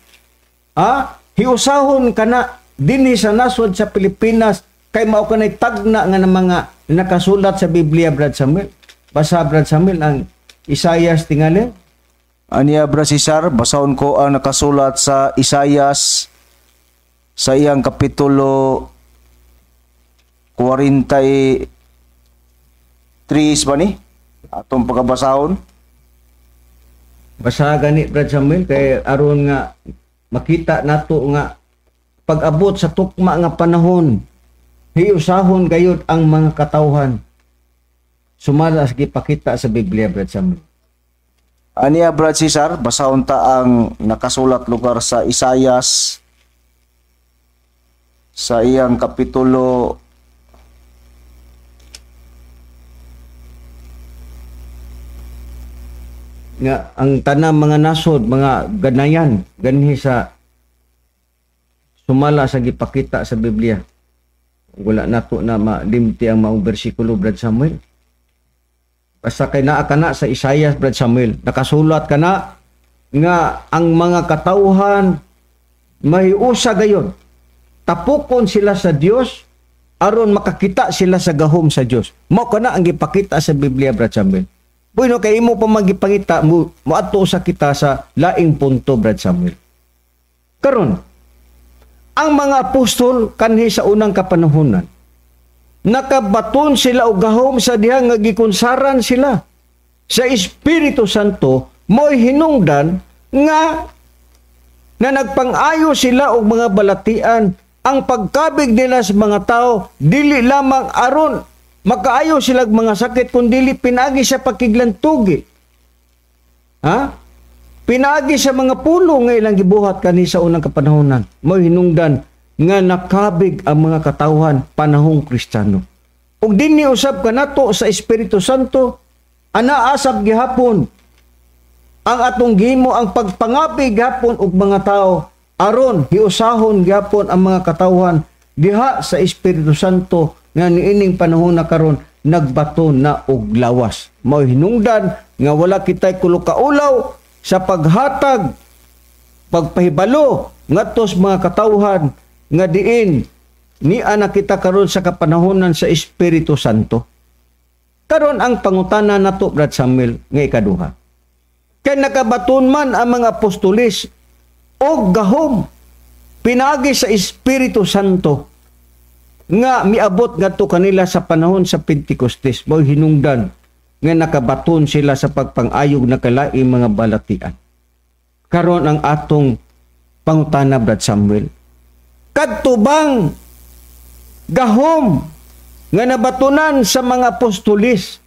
Hiusahon kana dinhi sa nasod sa Pilipinas kay mao kanay tagna nga ng mga nakasulat sa Biblia Brad Samuel. Basa Brad Samuel ang Isaias tingali. Aniya Brad Cesar, basahon ko ang nakasulat sa Isaias sa iyang kapitulo 43 ba ni? Atong pagkabasahon. Basa gani Brad Samuel kay aron nga makita nato nga pag-abot sa tukma nga panahon hiusahon gayud ang mga katawhan sumala sa gipakita sa Biblia Brad Samuel. Aniya Brad Cesar, basahon ta ang nakasulat lugar sa Isaias sa iyang kapitulo 43 nga ang tanang mga nasod, mga ganayan ganhi sa sumala sa gipakita sa Biblia. Wala nato na malimti ang maong bersikulo Brad Samuel. Basta kay naa kana sa Isaias Brad Samuel, nakasulat kana nga ang mga katawhan mahiusa gayon. Tapukon sila sa Dios aron makakita sila sa gahom sa Dios. Mao kana ang gipakita sa Biblia Brad Samuel. Bueno kay imo pa magipangita mo adto sa kita sa laing punto Brad Samuel. Karon ang mga apostol kanhi sa unang kapanahunan nakabaton sila og gahom sa diha nga gikunsaran sila sa Espiritu Santo mo'y hinungdan nga na nagpang-ayo sila og mga balatian ang pagkabig nila sa mga tao dili lamang aron makaayo sila mga sakit kundi dili pinagi sa pakiglantugi. Pinagi sa mga pulo nga ilang gibuhat kani sa unang kapanahonan mo'y hinungdan nga nakabig ang mga katawhan panahong Kristiyano. Ug dinhi usab kanato sa Espiritu Santo anaasab gihapon ang atong gihimo ang pagpangabig gihapon og mga tao aron hiusahon gihapon ang mga katawhan diha sa Espiritu Santo nga niining panahon na karon nagbato na og lawas. Mao hinungdan nga wala kitay kulo-kaulaw sa paghatag pagpahibalo ngadto sa mga katawhan nga diin ni ana kita karon sa kapanahonan sa Espiritu Santo. Karon ang pangutana nato Brad Samuel nga ikaduha. Kay nakabaton man ang mga apostolis og gahom pinagi sa Espiritu Santo nga miabot ngadto kanila sa panahon sa Pentecostes. Mao hinungdan nga nakabaton sila sa pagpangayog na kalaing mga balatian. Karon ang atong pangutana Brad Samuel. Kadto bang gahom nga nabatunan sa mga apostolis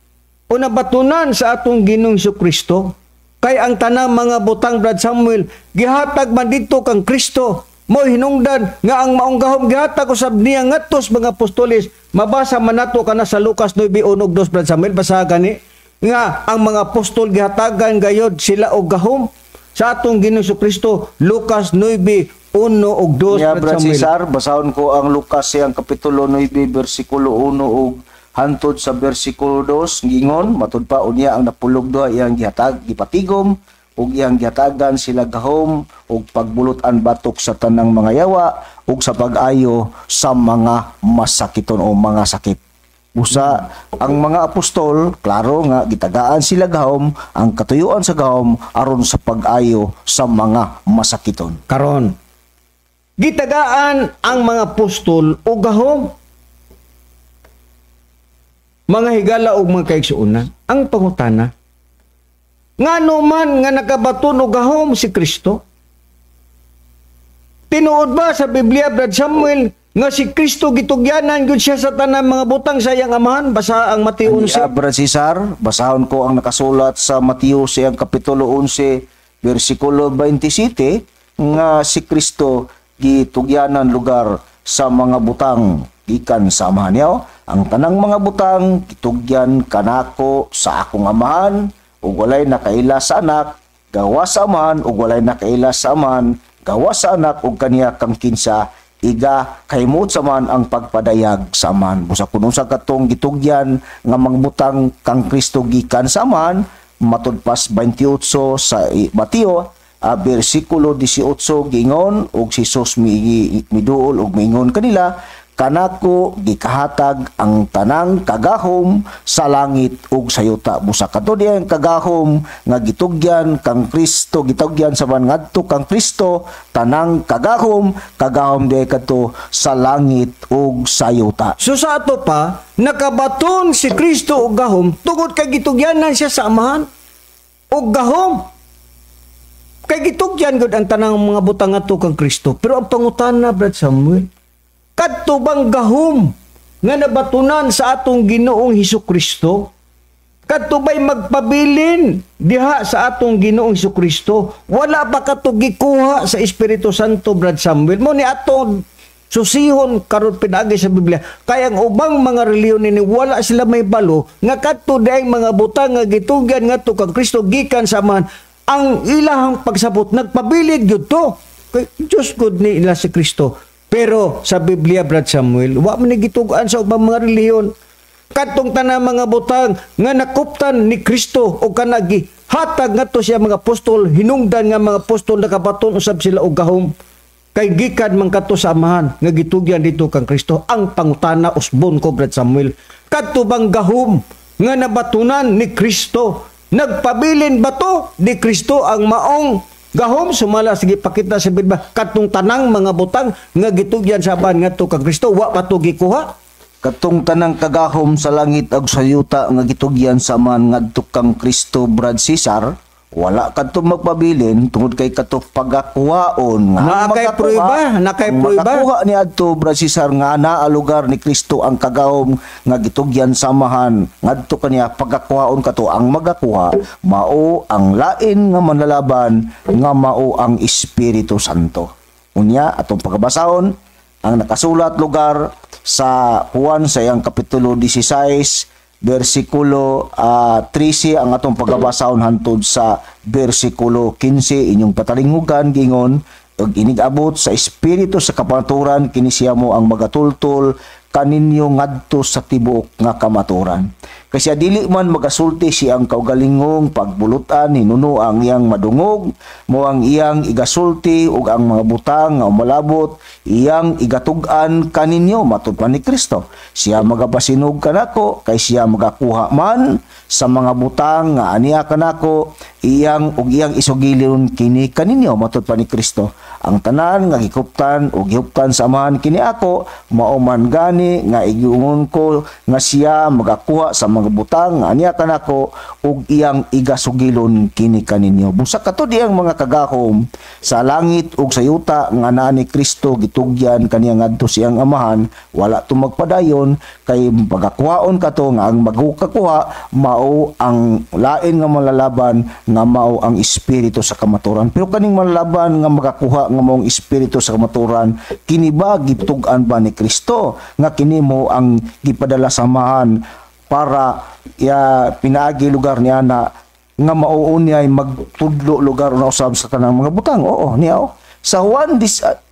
o nabatunan sa atong Ginoong Jesucristo kay ang tanang mga butang Brad Samuel gihatag man dito kang Kristo mo hinungdan nga ang maong gahom gihatag usab niya ngadto sa mga apostolis. Mabasa man nato kana sa Lucas 9:1-2 Brad Samuel, basa gani nga ang mga apostol gihatagan gayod sila og gahom sa atong Ginoong Jesucristo. Lucas 9:1 ug 2 Brad Cesar, basahon ko ang Lucas siyang kapitulo 9 bersikulo 1 ug hantod sa bersikulo 2 gingon matud pa unya ang napulog duha iyang gihatag gipatigom ug iyang gihatagan sila gahom ug pagbulut-an batok sa tanang mga yawa ug sa pag-ayo sa mga masakiton o mga sakit. Busa ang mga apostol, klaro nga gitagaan sila gahom, ang katuyuan sa gahom aron sa pag-ayo sa mga masakiton. Karon, gitagaan ang mga apostol o gahom. Mga higala o mga kaigsuunan, ang pangutana, ngano man nga nakabaton o gahom si Kristo? Tinuod ba sa Biblia, Brad Samuel, nga si Kristo gitugyanan gud siya sa tanang mga butang sa iyang amahan? Basa ang Mateo 11. Brad Cesar, basahon ko ang nakasulat sa Mateo siyang kapitulo 11, versikulo 27, nga si Kristo gitugyanan lugar sa mga butang gikan sa amahan niya. Ang tanang mga butang gitugyan kanako sa akong amahan, ug walay nakaila sa anak, gawa sa amahan, ug walay nakaila sa amahan, gawa sa anak, ug kaniya kang kinsa iga kaymot sa man ang pagpadayag sa aman. Busa kuno sa katong gitugyan nga mangbutang kang Kristo gikan sa aman, matud pas 28 sa Mateo, bersikulo 18 gingon og si Jesus miduol og miingon kanila, kanako gikahatag ang tanang kagahom sa langit ug sa yuta. Busa kadto diay kagahom nga gitugyan kang Kristo, gitugyan sa man ngadto kang Kristo, tanang kagahom diay kadto sa langit ug sa yuta. So sa ato pa, nakabaton si Kristo og gahom tungod kay gitugyanan siya sa amahan og gahom. Kay gitugyan gud ang tanang mga butang ngadto kang Kristo. Pero ang pangutana, Brad Samuel, kadto bang gahom nga nabatunan sa atong Ginoong Hesukristo? Kadto ba'y magpabilin diha sa atong Ginoong Hesukristo? Wala pa kadto gikuha sa Espiritu Santo, Brad Samuel. Mo ni atong susihon karon pinagi sa Biblia. Kaya ang ubang mga reliyon ni wala sila may balo nga kadto daing mga butang nga gitugyan ngadto kang Kristo gikan sa amahan. Ang ilahang pagsabot nagpabilin gyud to. Kay Diyos gud ni ila si Kristo. Pero sa Biblia, Brad Samuel, wa man gitugaan sa ubang mga reliyon. Kadtong tanang mga butang nga nakuptan ni Kristo o kanagi hatag ngadto siya mga apostol, hinungdan nga mga apostol nakabaton usab sila og gahom. Kay gikan man kadto sa amahan nga gitugyan dito kang Kristo. Ang pangutana usbon ko, Brad Samuel, kadto bang gahom nga nabatunan ni Kristo? Nagpabilin ba to ni Kristo ang maong gahom? Sumala sige pakita sa Biblia katong tanang mga butang nga gitugyan sa ban ngadto kang Kristo, wa pa to gikuha. Katong tanang kagahom sa langit ug sa yuta nga gitugyan sa man ngadto kang Kristo, Brad Cesar, wala kadto magpabilin tungod kay kadto pagakuhaon nga nakay prueba makakuha ni adto, Brad Cesar, nga naa lugar ni Kristo ang kagahom nga gitugyan sa amahan ngadto kaniya pagakuhaon kato. Ang magakuha mao ang lain nga manlalaban nga mao ang Espiritu Santo. Unya atong pagabasahon ang nakasulat lugar sa Juan sa iyang kapitulo 16 versikulo 13 ang atong pagabasahon hantod sa versikulo 15. Inyong patalinghugan gingon, ug inigabot sa espiritu sa kapaturan kini siya mo ang magatultol kaninyo ngadto sa tibuok nga kamaturan. Kasi dili man magasulti siyang kaugalingong pagbulutan hinuno ang iyang madungog, mo ang iyang igasulti ug ang mga butang nga umalabot iyang igatug-an kaninyo matud pa ni Kristo. Siya magabasinog kanako kay siya magakuha man sa mga butang nga aniya kanako iyang isugilon kini kaninyo matud pa ni Kristo. Ang tanan nga gikuptan o gihuptan sa amahan kini ako mao man gani nga igiungon ko nga siya magakuha sa mga butang nga aniya kanako ug iyang igasugilon kini kaninyo. Busa kato diyang mga kagahom sa langit ug sa yuta nga naa ni Kristo gitugyan kaniya ngadto siyang amahan, wala to magpadayon kay pagakuhaon kato nga ang magkuha mao ang lain nga malalaban nga mao ang espiritu sa kamaturan. Pero kaning malalaban nga magakuha nga maong espiritu sa kamaturan, kini ba gitug-an ba ni Kristo nga kini mo ang gipadala samahan para pinaagi lugar niya na nga mauun niya ay magtudlo lugar na usab sa tanang mga butang? Oo, niya. Sa Juan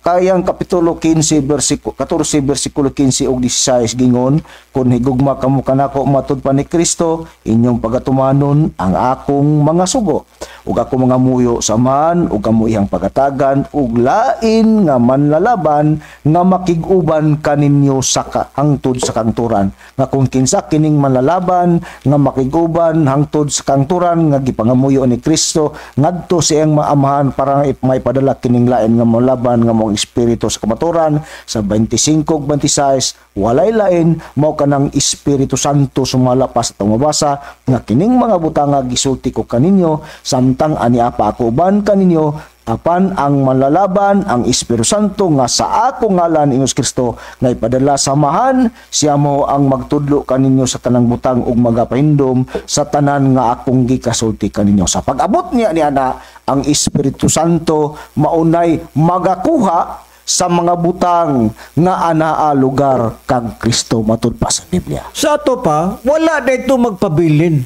kayang kapitulo 15 bersikulo 14 bersikulo 15 ug 16 gingon, kun higugma kamo kanako matud pa ni Kristo, inyong pagatumanon ang akong mga sugo ug ako mga muyo saman ug kamo iyang pagatagan ug lain nga manlalaban nga makig-uban kaninyo sa hangtod sa kangturan, nga kung kinsa kining manlalaban nga makig-uban hangtod sa kangturan nga gipangamuyo ni Kristo ngadto sa iyang maamahan para may padala kining lain nga manlaban nga mong espiritu sa kamaturan. Sa 25 ug 26 walay lain mao kanang Espiritu Santo sumala pa sa mabasa nga kining mga butanga gisulti ko kaninyo samtang ani apa ako uban kaninyo apan ang manlalaban ang Espiritu Santo nga sa ako ngalan Ingos Kristo nga ipadala samahan siya mo ang magtudlo kaninyo sa tanang butang ug magapahindom sa tanan nga akong gikasulti kaninyo. Sa pag-abot niya niana ang Espiritu Santo maunay magakuha sa mga butang nga anaa lugar kang Kristo matud pa sa Biblia. Sa ato pa, wala dito magpabilin.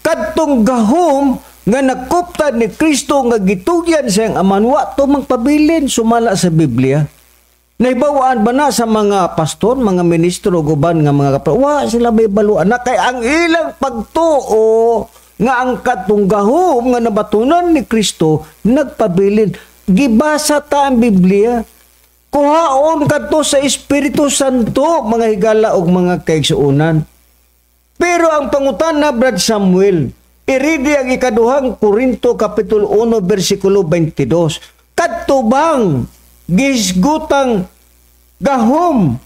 Kadtong gahom nga nakuptan ni Kristo nga gitugyan sa iyang amanwa to magpabilin sumala sa Biblia. Naibawaan ba na sa mga pastor, mga ministro, guban nga mga kapwa, sila may baluan na kay ang ilang pagtuo nga ang katong gahom nga nabatunan ni Kristo nagpabilin. Gibasa ta ang Biblia. Kuhaon kadto sa Espiritu Santo, mga higala og mga kaigsuonan. Pero ang pangutana, Brad Samuel, iridi ang ikaduhang Korinto kapitulo 1 bersikulo 22. Kadto bang gisgutang gahom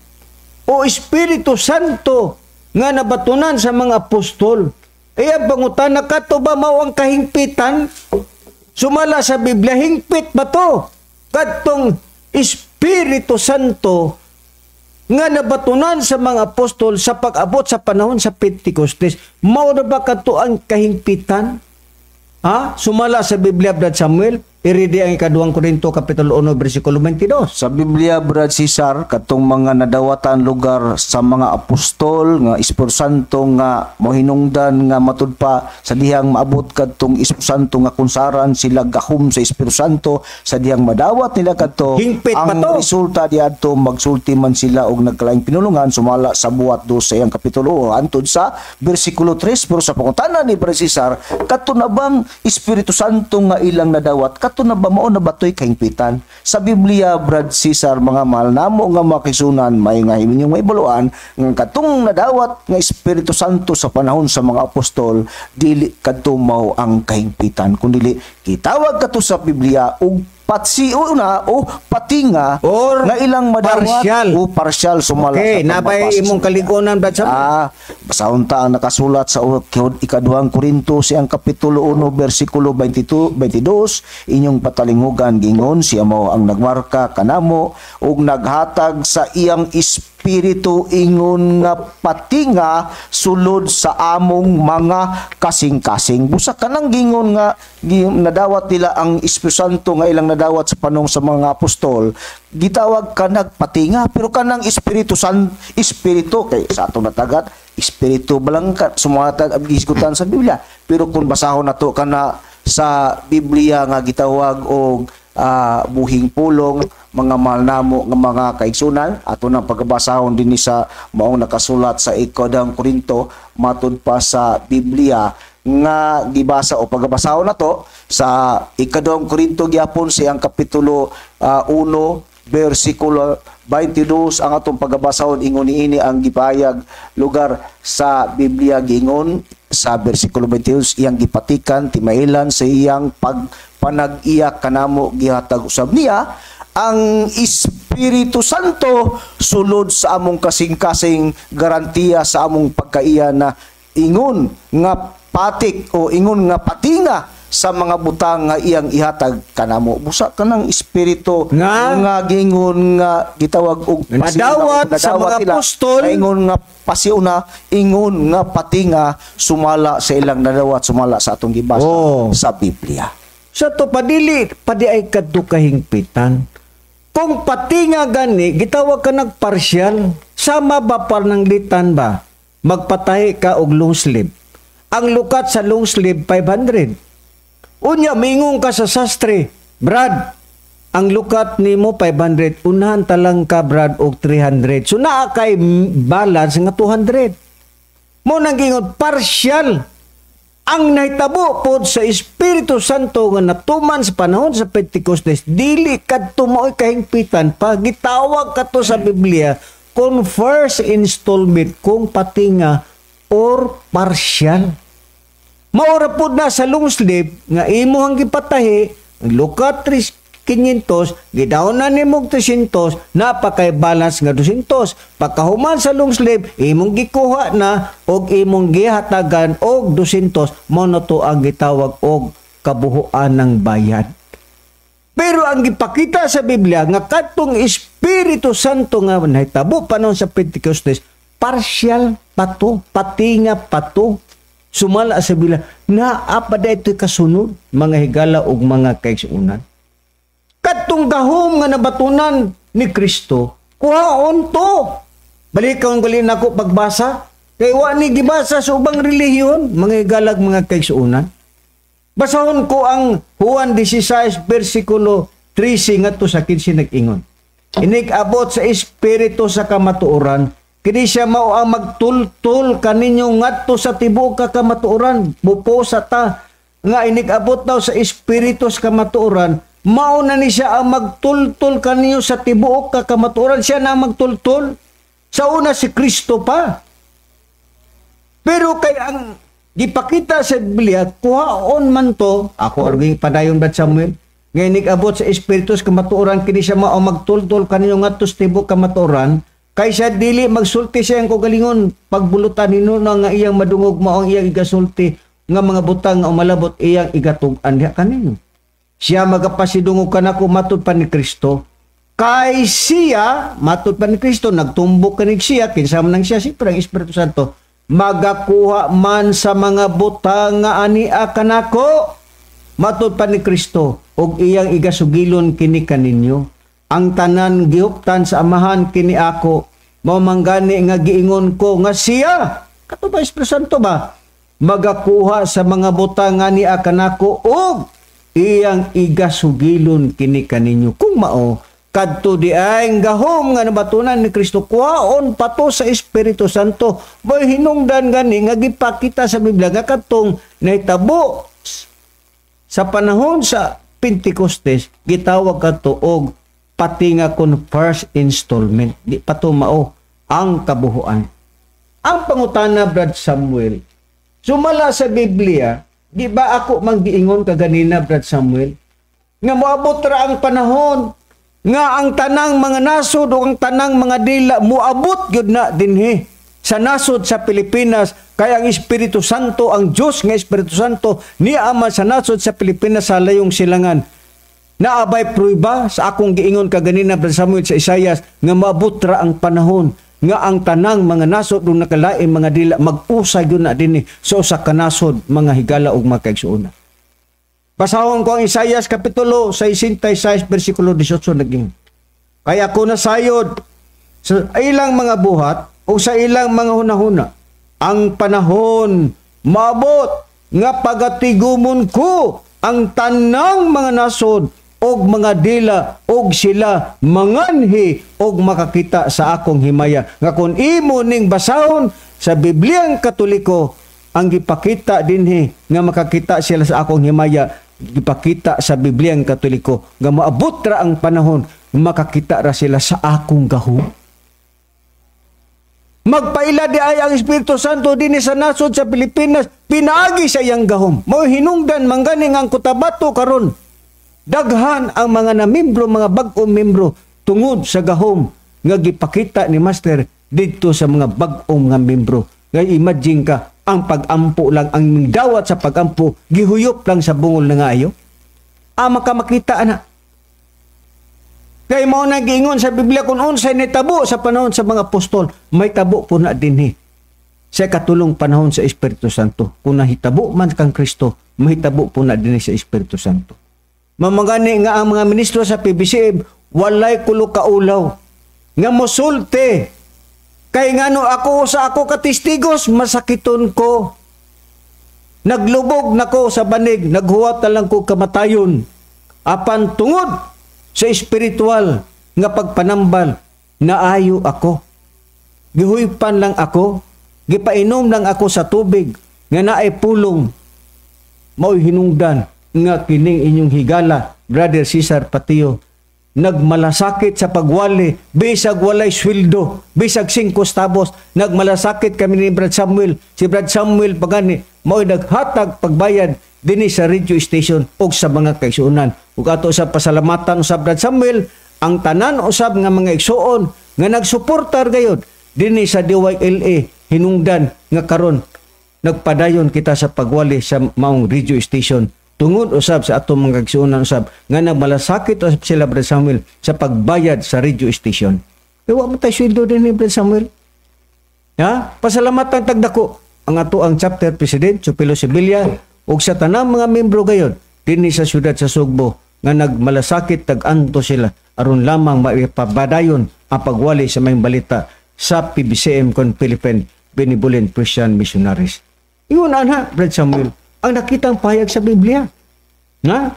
o Espiritu Santo nga nabatunan sa mga apostol? Ang pangutana, kadto ba mao ang kahingpitan? Sumala sa Biblia, hingpit ba to? Kadtong Espiritu Santo nga nabatunan sa mga apostol sa pag-abot sa panahon sa Pentecostes, mao na ba kadto ang kahingpitan? Ha? Sumala sa Biblia, Brad Samuel, iridi ang ikaduhang Korinto kapitulo 1 bersikulo 22. Sa Biblia, Brad Cesar, katong mga nadawatan lugar sa mga apostol nga Espiritu Santo nga mohinungdan nga matud pa sa dihang maabot kadtong Espiritu Santo nga kunsaran sila gahom sa Espiritu Santo sa dihang madawat nila kadto. Hingpit ang pa to. resulta diadto magsulti man sila og nagkalaing pinulungan sumala sa buhat 2 sa iyang kapitulo antod sa bersikulo 3. Pero sa pangutana ni Brad Cesar, kadto na bang Espiritu Santo nga ilang nadawat, kadto na ba mao na batoy kahingpitan? Sa Biblia, Brad Cesar, mga mahal namo nga makisunan, may nga inyong maibuluan nga katong nadawat nga Espiritu Santo sa panahon sa mga apostol, dili kadto mao ang kahingpitan, kundi gitawag kadto sa Biblia og patsiuna o patinga or nga ilang madawat o partial sumala okay, sa nabay imong kaligunan, Brad Samuel. basahon ta ang nakasulat sa ikaduhang Korinto siyang kapitulo 1 bersikulo 22, inyong patalinghugan gingon siya mo ang nagmarka kanamo ug naghatag sa iyang Espiritu ingon nga patinga sulod sa among mga kasing-kasing. Busa kanang gingon nga nadawat nila ang Espiritu Santo nga ilang nadawat sa panong sa mga apostol, gitawag ka nagpatinga, pero kanang Espiritu kay sa atong natagat Espiritu balang ka sumatag ang gisgutan sa Biblia. Pero kung basahon nato kana sa Biblia nga gitawag og buhing pulong, mga mahal namo nga mga kaigsunan, ato nang pagbasahon din sa maong nakasulat sa ikaduhang Korinto matud pa sa Biblia nga gibasa o pagbasahon nato sa ikaduhang Korinto gyapon siyang kapitulo 1 bersikulo 22 ang atong pagbasahon ingon niini ang gipahayag lugar sa Biblia gingon sa bersikulo 22 iyang gipatikan timailan sa iyang pagpanag-iya kanamo gihatag usab niya ang Espiritu Santo sulod sa among kasing-kasing garantiya sa among pagkaiya na ingon nga patik o ingon nga patinga sa mga butang nga iyang ihatag kanamo. Busa kanang Espiritu nga gingon nga gitawag og nadawat sa mga apostol, ingon nga pasiuna, ingon nga patinga sumala sa ilang nadawat sumala sa atong gibasa sa Biblia. Sa to padi ay kadto kahingpitan. Kung patinga gani, gitawag ka nagparsyal, sama ba pananglitan ba? Magpatahi ka og long sleeve. Ang lukat sa long sleeve, 500. Unya, mingong ka sa sastre. Brad, ang lukat nimo 500, unahan talang ka brad og 300. So naa kay balance nga 200. Mo nang gingon partial ang nahitabo pod sa Espiritu Santo nga natuman sa panahon sa Pentecostes, dili kadto mo'y kahingpitan pa gitawag kato sa Biblia kung first installment, kung patinga or partial. Maura pod na sa long sleeve nga imo ang gipatahi ang lukat 500, gidawon na nimog 300, napakay balance nga 200. Pagkahuman sa long sleeve, imong gikuha na og imong gihatagan og 200, mo na to ang gitawag og kabuhuan ng bayad. Pero ang gipakita sa Biblia nga kadtong Espiritu Santo nga nahitabo panahon sa Pentecostes, partial pato, patinga pato. Sumala sa Biblia, naapa daytoy kasunod mga higala ug mga kaigsuonan. Katong gahom nga nabatunan ni Kristo, kuhaon to. Balikaw ang galin ako pagbasa. Kaya wa ni gibasa sa ubang relihiyon, mga igalag mga kaigsuonan. Basahon ko ang Juan 16, versikulo 13 ngadto sa 15 nag-ingon. Inig-abot sa espiritu sa kamatuoran, kini siya mao ang magtultol kaninyo ngadto sa tibuok ka kamatuoran. Buposa ta nga inig-abot daw sa espiritu sa kamatuoran, mao na ni siya ang magtultol kaniyo sa tibuok ka kamatuoran. Siya na magtultol. Sa una si Kristo pa. Pero kay ang gipakita sa Biblia, kuhaon man to, ako argi padayon ba Samuel, ngayon nag-abot sa espiritu sa kamatuoran, kini siya mao magtultol kaniyo ngadto sa tibuok kamatuoran, kay siya dili magsulti siya ang kagalingon pagbulutan nino nga iyang madungog mao ang iyang igasulti nga mga butang nga umalabot iyang igatug-an diha kanino. Siya magapasidungog kanako matud pa ni Kristo. Kay siya, matud pa ni Kristo, nagtumbok kanig siya, kinsa man nang siya, siyempre ang Espiritu Santo, magakuha man sa mga butang nga ania kanako, matud pa ni Kristo, og iyang igasugilon kini kaninyo. Ang tanan gihuptan sa amahan kini ako, mao manggani nga giingon ko nga siya, kato ba Espiritu Santo ba? Magakuha sa mga butang nga ania kanako, og iyang igasugilon kini kaninyo. Kung mao, kadto di ay gahom nga nabatunan ni Kristo, kuhaon pato sa Espiritu Santo. Boy hinungdan gani nga gipakita sa Biblia nga kadtong nahitabo sa panahon sa Pentecostes, gitawag kadto og patinga kon first installment. Di pato mao ang kabuhuan. Ang pangutana, Brad Samuel, sumala sa Biblia, di ba ako maggiingon kaganina, Brad Samuel, nga moabot ra ang panahon nga ang tanang mga nasod o ang tanang mga dila moabot gyud na dinhi sa nasod sa Pilipinas, kaya ang Espiritu Santo, ang Diyos nga Espiritu Santo niya ama sa nasod sa Pilipinas sa layong silangan. Naabay prueba sa akong giingon kaganina, Brad Samuel, sa Isaias, nga moabot ra ang panahon nga ang tanang mga nasod o nakalaing mga dila mag-usay yun na din so sa kanasod mga higala o mga kaigsuuna. Basahon ko ang Isaias kapitulo 66 versikulo 18 naging. Kaya ako nasayod sa ilang mga buhat o sa ilang mga hunahuna, ang panahon maabot nga pagatigumon ko ang tanang mga nasod og mga dila og sila manganhi og makakita sa akong himaya. Nga kung imo ning basahon sa Bibliang Katoliko, ang gipakita dinhi nga makakita sila sa akong himaya, gipakita sa Bibliang Katoliko nga maabot ra ang panahon makakita ra sila sa akong gahom. Magpaila di ay ang Espiritu Santo dinhi sa nasod sa Pilipinas, pinaagi sa iyang gahom. Mao hinungdan mangganing ang kutabato karon. Daghan ang mga namembro, mga bag-ong membro tungod sa gahom nga gipakita ni Master dito sa mga bag-ong nga membro. Nga imagine ka, ang pag-ampo lang, ang dawat sa pag-ampo, gihuyop lang sa bungol na nga ayo. Ama ka makita na. Kaya mo na giingon sa Biblia kung unsay nitabo sa panahon sa mga apostol, may tabo po na dinhi sa katulong panahon sa Espiritu Santo. Kung nahitabo man kang Kristo, mahitabo po na dinhi sa Espiritu Santo. Mamagani nga ang mga ministro sa PBCM walay kulo kaulaw nga mosulti kay ngano ako sa ako katistigos masakiton ko, naglubog nako sa banig, naghuwat na lang ko kamatayon apan tungod sa espiritual nga pagpanambal, naayo ako. Gihuypan lang ako, gipainom lang ako sa tubig, nga naay pulong, mao'y hinungdan, nga kining inyong higala, Brother Cesar Patio, nagmalasakit sa pagwali, bisag walay sweldo, bisag 5 tabos, nagmalasakit kami ni Brad Samuel, si Brad Samuel pagani, mao'y naghatag pagbayad dinhi sa radio station o sa mga kaigsuonan. Ug ato sa pasalamatan sa Brad Samuel, ang tanan usab nga mga igsuon nga nagsuportar gayud dinhi sa DYLA hinungdan nga karon nagpadayon kita sa pagwali sa maong radio station tungod usab sa atong mga igsuonan usab nga nagmalasakit usab sila Brad Samuel sa pagbayad sa radio station. Wa mo tay sweldo dinhi Brad Samuel. Ha? Pasalamatan tagdako ang ato ang chapter president Chupilo Sibilia ug sa tanang mga membro gayon dinhi sa syudad sa Sugbo nga nagmalasakit tag-anto sila aron lamang maipabadayon ang pagwali sa mayong balita sa PBCM kon Philippine Benevolent Christian Missionaries. Iyon ana, Brad Samuel, ang nakitang pahayag sa Biblia. Na?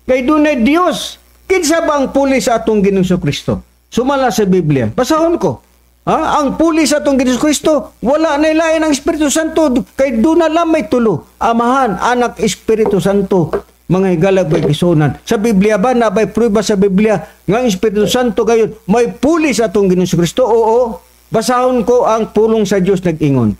Kay dunay Dios, kinsa ba ang puli sa atong Ginoong Kristo? Sumala sa Biblia. Basahon ko. Ha? Ang puli sa atong Ginoong Kristo, wala na ilain ang Espiritu Santo, kay duna lang may tulo. Amahan, Anak, Espiritu Santo, mga higalag may kisunan. Sa Biblia ba, na ba'y prueba sa Biblia, nga ang Espiritu Santo gayon, may puli sa atong Ginoong Kristo? Oo. Basahon ko ang pulong sa Diyos nag-ingon.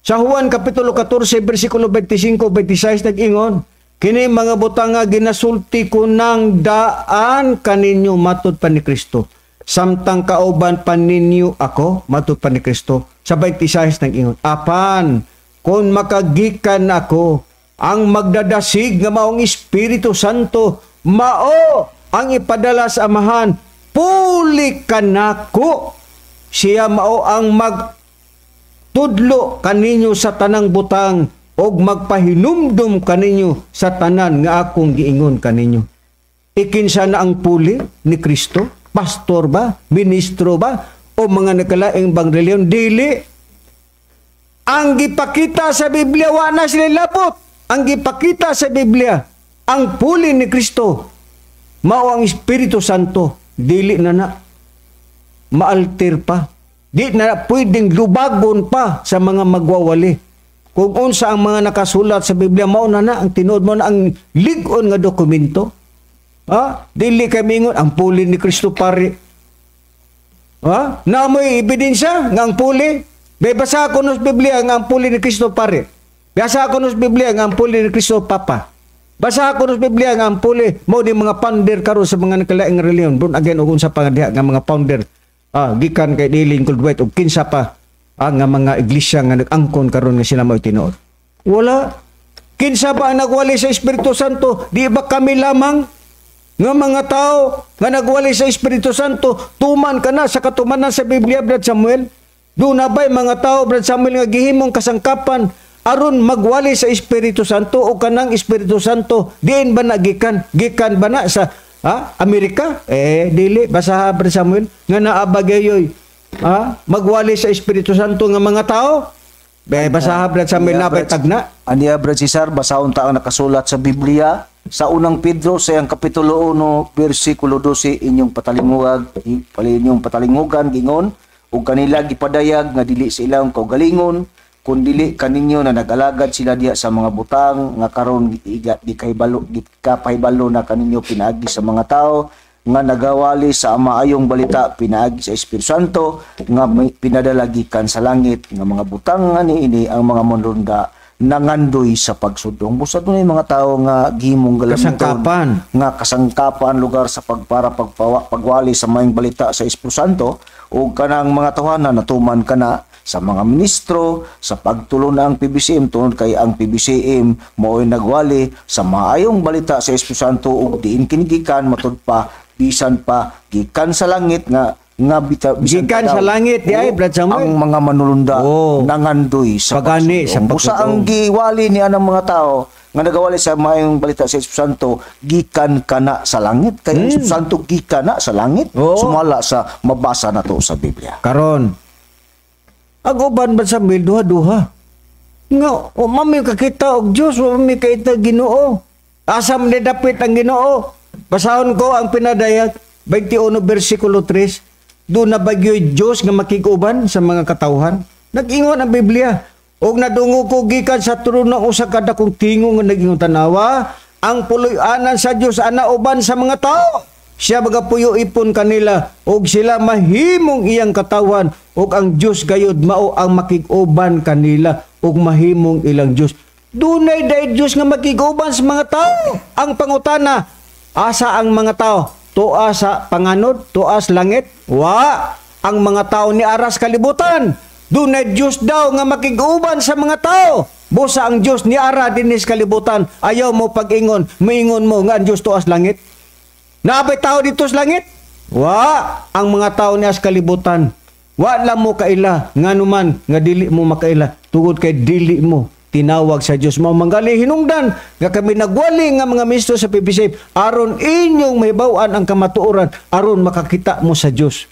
Sa Juan Kapitulo 14, versikulo 25-26 nag-ingon, kini mga butanga ginasulti ko ng daan kaninyo matod pa ni Kristo. Samtang kauban pa ninyo ako, matod pa ni Kristo. Sa 26 nag-ingon, apan, kung makagikan ako, ang magdadasig nga maong Espiritu Santo, mao ang ipadala sa Amahan, puli ka nako. Siya mao ang magtudlo kaninyo sa tanang butang og magpahinumdum kaninyo sa tanan nga akong giingon kaninyo. Ikinsa na ang puli ni Kristo? Pastor ba? Ministro ba? O mga nakalaing bang reliyon? Dili. Ang gipakita sa Biblia, wa na sila labot. Ang gipakita sa Biblia, ang puli ni Kristo, mao ang Espiritu Santo. Dili na na. Maalter pa. Di na pwedeng lubagon pa sa mga magwawali. Kung unsa ang mga nakasulat sa Biblia, mao na ang tinuod mo na ang lig-on nga dokumento. Ha? Dili kami ingon, ang puli ni Kristo pare. Ha? Na mo'y ebidensya nga ang puli. Basa ko sa Biblia nga ang puli ni Kristo pare. Basa ko sa Biblia nga ang puli ni Kristo papa. Basa ko sa Biblia nga ang puli mo di mga founder karon sa mga nakalaing reliyon. Born again o unsa pa nga mga founder. Gikan kay Diling Coldwet o kinsa pa nga mga iglesia nga nag-angkon karon nga sila mao tinuod. Wala. Kinsa ba ang nagwali sa Espiritu Santo? Di ba kami lamang nga mga tao nga nagwali sa Espiritu Santo? Tuman ka na sa katumanan sa Biblia, Brad Samuel. Doon na ba'y mga tao, Brad Samuel, nga gihimong kasangkapan aron magwali sa Espiritu Santo o kanang Espiritu Santo? Diin ba na gikan? Gikan ba na sa Amerika? Dili. Basa Brad Samuel nga naabagayoy magwali sa Espiritu Santo nga mga tao? Basa Brad Samuel na ba'y tagna? Aniya Brad Cesar, basahon ta ang nakasulat sa Biblia sa unang Pedro sa iyang kapitulo 1 versikulo 12, inyong patalingugan gingon ug kanila gipadayag nga dili sa ilang kaugalingon kun dili kaninyo na nag-alagad sila diha sa mga butang nga karon gikapahibalo na kaninyo pinaagi sa mga tao nga nagawali sa maayong balita pinaagi sa Espiritu Santo nga pinadala gikan sa langit nga mga butang nga niini ang mga monrunda nangandoy sa pagsudong. Busa doon yung mga tao nga gihimong kasangkapan nga kasangkapan lugar sa pagwali sa maayong balita sa Espiritu Santo o kanang mga tawanan natuman kana sa mga ministro sa pagtulon ang PBCM tungod kay ang PBCM mao'y nagwali sa maayong balita sa Espiritu Santo ug diin kinigikan matud pa bisan pa gikan sa langit nga gikan sa langit di ay Brad Samuel ang mga manulunda nangandoy sa pagani sa busa ang giwali ni anang mga tao nga nagawali sa maayong balita sa Espiritu Santo gikan kana sa langit kay ang Espiritu Santo gikan na sa langit sumala sa mabasa nato sa Biblia karon. Ang uban ba sa Samuel duha-duha nga mami kakita og Dios mami kakita Ginoo asam ni dapit ang Ginoo Basahon ko ang pinadayag 21 versikulo 3. Doon na bagyo'y Diyos nga makiguban sa mga katawhan. Nag-ingon ang Biblia. Og nadungo ko gikan sa trono usa ka dakong tingog nga nag-ingon tanawa, ang puloy-anan sa Dios ana uban sa mga tao. Siya magapuyo ipon kanila og sila mahimong iyang katawan og ang Dios gayud mao ang makig-uban kanila og mahimong ilang Dios. Dunay day Dios nga makig-uban sa mga tao. Ang pangutana, asa ang mga tao? Tuwa sa panganod, tuwa sa langit? Wa, ang mga tao ni aras kalibutan. Dunay Dios daw nga makig-uban sa mga tao. Busa ang Dios ni ara dinis kalibutan. Ayaw mo pag-ingon, maingon mo nga ang Dios tuas langit. Naabay tao dito sa langit? Wa, ang mga tao ni as kalibutan. Wa lang mo kaila, nganuman nga dili mo makaila. Tungod kay dili mo tinawag sa Dios mao manggali hinungdan nga kami nagwali nga mga ministro sa PBC aron inyong mahibaw-an ang kamatuoran aron makakita mo sa Dios.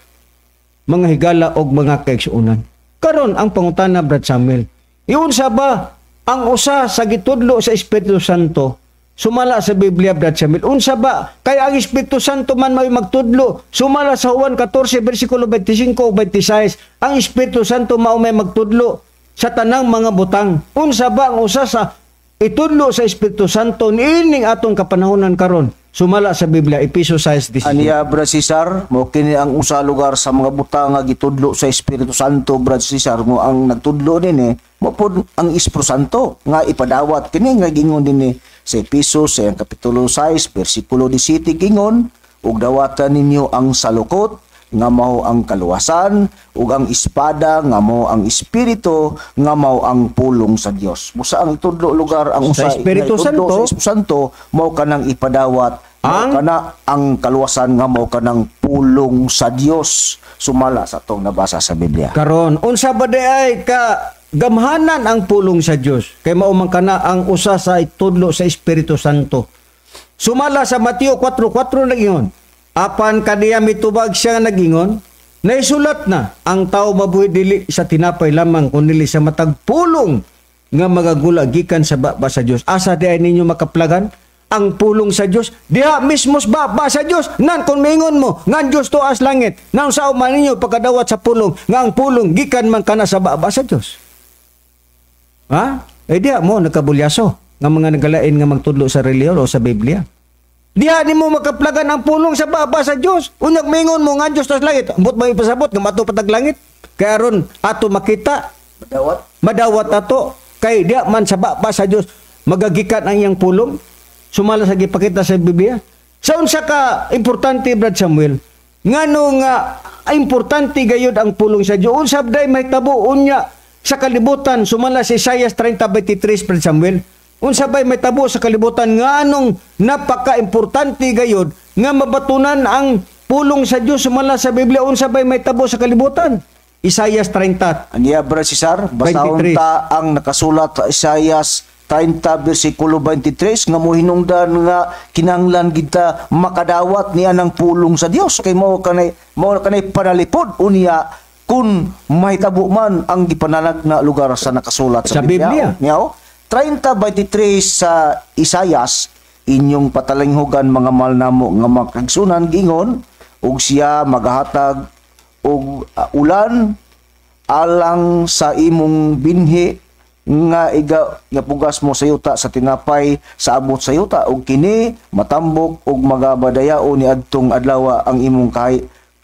Mga higala og mga kaigsuonan. Karon ang pangutana Brad Samuel, iunsa ba ang usa sa gitudlo sa Espiritu Santo sumala sa Biblia Brad Samuel? Unsa ba kay ang Espiritu Santo man may magtudlo sumala sa Juan 14 bersikulo 25 o 26 ang Espiritu Santo mao may magtudlo sa tanang mga butang. Unsa ba ang usa sa itudlo sa Espiritu Santo niining atong kapanahonan karon sumala sa Biblia Efeso 6:17. Aniya Brad Cesar, mo kini ang usa lugar sa mga butang nga gitudlo sa Espiritu Santo Brad Cesar mo ang nagtudlo dinhi mo pod ang Espiritu Santo nga ipadawat kini nga gingon dinhi sa Efeso sa kapitulo 6 bersikulo 17 gingon ug dawatan ninyo ang salukot nga mao ang kaluwasan ug ang espada nga mao ang espiritu nga mao ang pulong sa Dios. Busa ang itudlo lugar ang usa sa Espiritu Santo, sa Espiritu Santo mao kanang ipadawat mao kana ang kaluwasan nga mao kanang pulong sa Dios sumala sa atong nabasa sa Biblia. Karon unsa ba ay ka gamhanan ang pulong sa Dios kay mao man kana ang usa sa itudlo sa Espiritu Santo. Sumala sa Mateo 4:4 nagingon, apan kaniya mitubag siya nga nagingon, naisulat na ang tao mabuhi dili sa tinapay lamang kundi sa matag pulong nga magagula gikan sa baba sa Dios. Asa di ay ninyo makaplagan ang pulong sa Dios? Diha mismos baba sa Dios. Nan kun mingon mo nga ang Dios tuas langit, nang sao man ninyo pagkadawat sa pulong nga ang pulong gikan man kana sa baba sa Dios. Ha? Diha mo nakabulyaso nga mga nagalain nga magtudlo sa reliyon o sa Biblia. Diha ni mo makaplagan ang pulong sa baba sa Dios. Unyag mingon mo nga Dios tas langit. Ambot ba ipasabot nga mato patag langit? Kaya ron ato makita madawat ato kay diha man sa baba sa Dios magagikan ang iyang pulong. Sumala sa gipakita sa Biblia. Sa unsa ka importante Brad Samuel? Ngano nga importante gayud ang pulong sa Dios. Unsa day may tabo unya sa kalibutan sumala sa Isaiah 30:23 Brad Samuel. Unsa bay may tabo sa kalibutan nganong napaka-importante gayud nga mabatunan ang pulong sa Dios sumala sa Biblia. Unsa bay may tabo sa kalibutan? Isaiah 30. Aniya Brad Cesar, basahon ta ang nakasulat sa Isaiah 30 bersikulo 23 nga mohinungdan nga kinahanglan gid ta makadawat niya ng pulong sa Dios kay mao kanay panalipod unya kun mahitabo man ang gipananag na lugar sa nakasulat sa Biblia. Niyaw 30:23 sa Isayas, inyong patalinghugan mga malnamo nga makagsunan gingon, ug siya magahatag og ulan alang sa imong binhi nga nga pugas mo sa yuta sa tinapay sa abot sa yuta ug kini matambok ug magabadayao ni adtong adlaw ang imong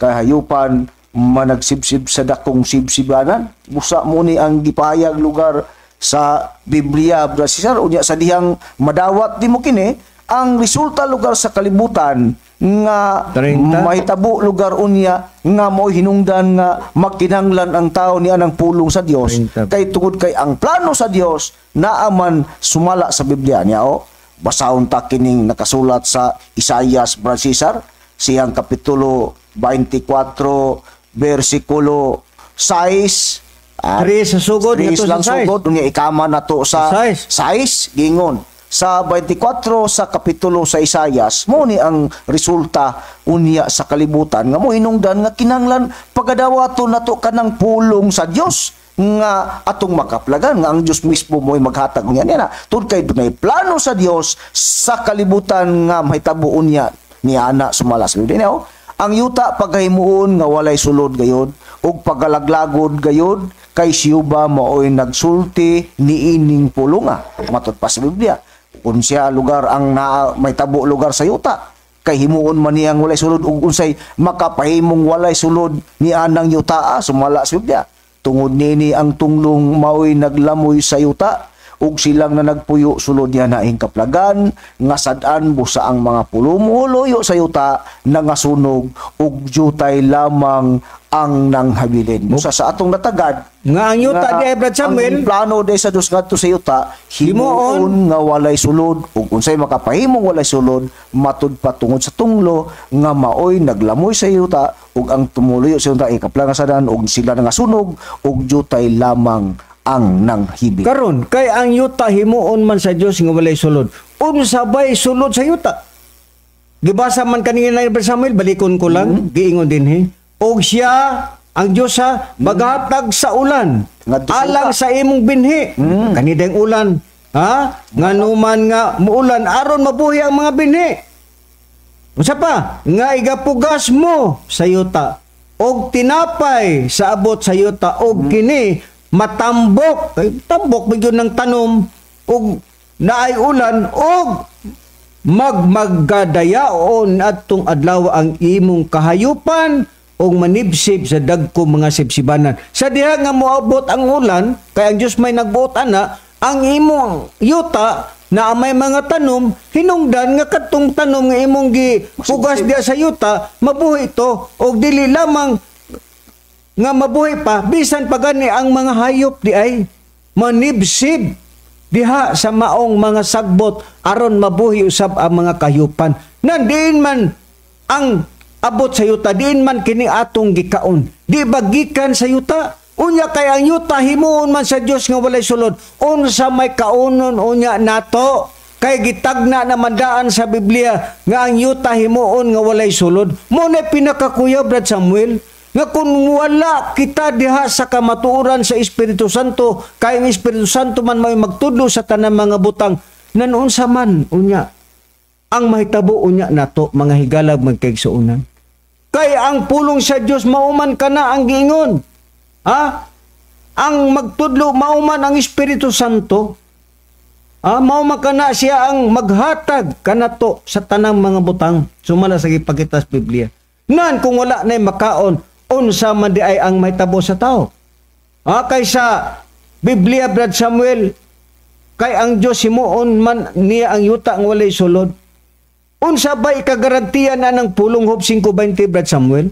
kahayupan managsibsib sa dakong sibsibanan. Busa mo ni ang gipahayag lugar sa Biblia Brad Cesar unya sa dihang madawat di mo kini ang resulta lugar sa kalibutan nga 30. mahitabo lugar unya nga mo hinungdan nga magkinahanglan ang tao niya ng pulong sa Dios 30. kay tungod kay ang plano sa Dios naaman sumala sa Biblia niya basahon ta kining nakasulat sa Isaiah Brad Cesar siyang kapitulo 24 bersikulo 6 sa sugod Tres lang sugod unya ikama nato sa 6 gingon sa 24 sa kapitulo sa Isayas mo ni ang resulta unya sa kalibutan nga mo hinungdan nga kinahanglan pagadawaton nato kanang pulong sa Dios nga atong makaplagan nga ang Dios mismo mo'y maghatag unya niya na tungod kay dunay plano sa Dios sa kalibutan nga mahitabo unya ni ana sumalas. Dinaw, ang yuta pagkahimuon nga walay sulod gayod ug pagalaglagod gayod kay siyuba maoy nagsulti niining pulunga. Matud pa sa Biblia. Kung siya lugar ang may tabo lugar sa yuta, kay himuon man niyang walay sulod ug unsay makapahimong walay sulod ni anang yuta, sumala sa Biblia. Tungod nini ang tunglong maoy naglamoy sa yuta ug silang na nagpuyo sulod niya na kaplagan nga sad-an busa ang mga pulumuloyo sa yuta na nga sunog ug jutay lamang ang nanghabilin. Busa sa atong natagad nga ang yuta di Brad Samuel ang plano day sa Dios ngadto sa yuta himuon nga walay sulod ug unsay makapahimong walay sulod matud patungod sa tunglo nga maoy naglamoy sa yuta ug ang tumuluyo sa yuta kaplagan sadan ug sila nga sunog ug jutay lamang ang nanghibi. Karon kay ang yuta himuon man sa Dios nga walay sulod. Unsa bay sulod sa yuta? Gibasa man kanina ni Samuel, balikon ko lang, giingon dinhi. Og siya ang Dios sa maghatag sa ulan alang sa imong binhi. Kanidang ulan, ha? Nganuman nga muulan aron mabuhi ang mga binhi. Unsa pa? Nga igapugas mo sa yuta og tinapay sa abot sa yuta og kini matambok, kay tambok bigyon ng tanom ug naay ulan ug magmagadayaon atong adlaw ang imong kahayupan ug manibsib sa dagko mga sibsibanan. Sa diha nga moabot ang ulan, kay ang Dios may nagbuot ana, ang imong yuta na may mga tanom hinungdan nga katong tanom nga imong gipugas diha sa yuta mabuhi ito ug dili lamang nga mabuhay pa, bisan pa gani ang mga hayop di ay manibsib diha sa maong mga sagbot aron mabuhi usab ang mga kahayupan. Nandiin man ang abot sa yuta, diin man kini atong gikaon. Di bagikan sa yuta. Unya kay ang yuta himuon man sa Dios nga walay sulod. Unsa may kaunon unya nato? Kay gitagna na mandaan sa Biblia nga ang yuta himuon nga walay sulod. Muna pinakakuya Brad Samuel nga kung wala kita diha sa kamatuoran sa Espiritu Santo, kay ang Espiritu Santo man may magtudlo sa tanang mga butang, nanunsa man unya ang mahitabo unya nato mga higalag magkaigsuonan. Kay ang pulong sa Dios mauman kana ang giingon. Ha? Ang magtudlo mauman ang Espiritu Santo. Mauman kana siya ang maghatag kanato sa tanang mga butang. Sumala sa gipakita sa Biblia. Nan kung wala na makaon, unsa man di ay ang mahitabo sa tao. Kaysa Biblia Brad Samuel, kay ang Dios himuon man niya ang yuta ang walay sulod. Unsa ba ikagarantiya na ng pulong Job 5:20 Brad Samuel?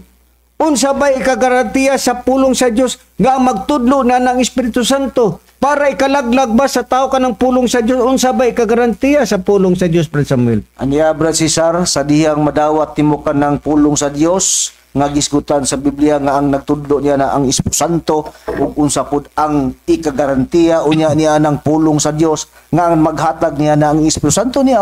Unsa ba ikagarantiya sa pulong sa Dios nga magtudlo na ng Espiritu Santo para ikalaglag ba sa tao ka ng pulong sa Dios? Unsa ba ikagarantiya sa pulong sa Dios Brad Samuel? Aniya Brad Cesar, sa dihang madawat timo ka ng pulong sa Dios nga gisgutan sa Biblia nga ang nagtudlo niya na ang Espiritu Santo ug unsa pud ang ikagarantiya unya niya ng pulong sa Dios nga maghatag niya na ang Espiritu Santo niya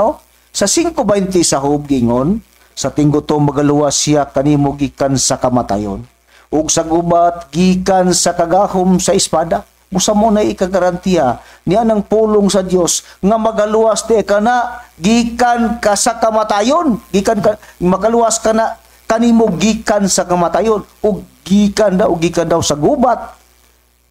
sa 5:20 sa Job gingon, sa tingguto magaluwas siya kanimo gikan sa kamatayon ug sa gubat gikan sa kagahom sa espada. Musa mo na ikagarantiya niya ng pulong sa Dios nga magaluwas di kana gikan ka sa kamatayon, gikan ka magaluwas kana kanimo gikan sa kamatayon ug gikan daw sa gubat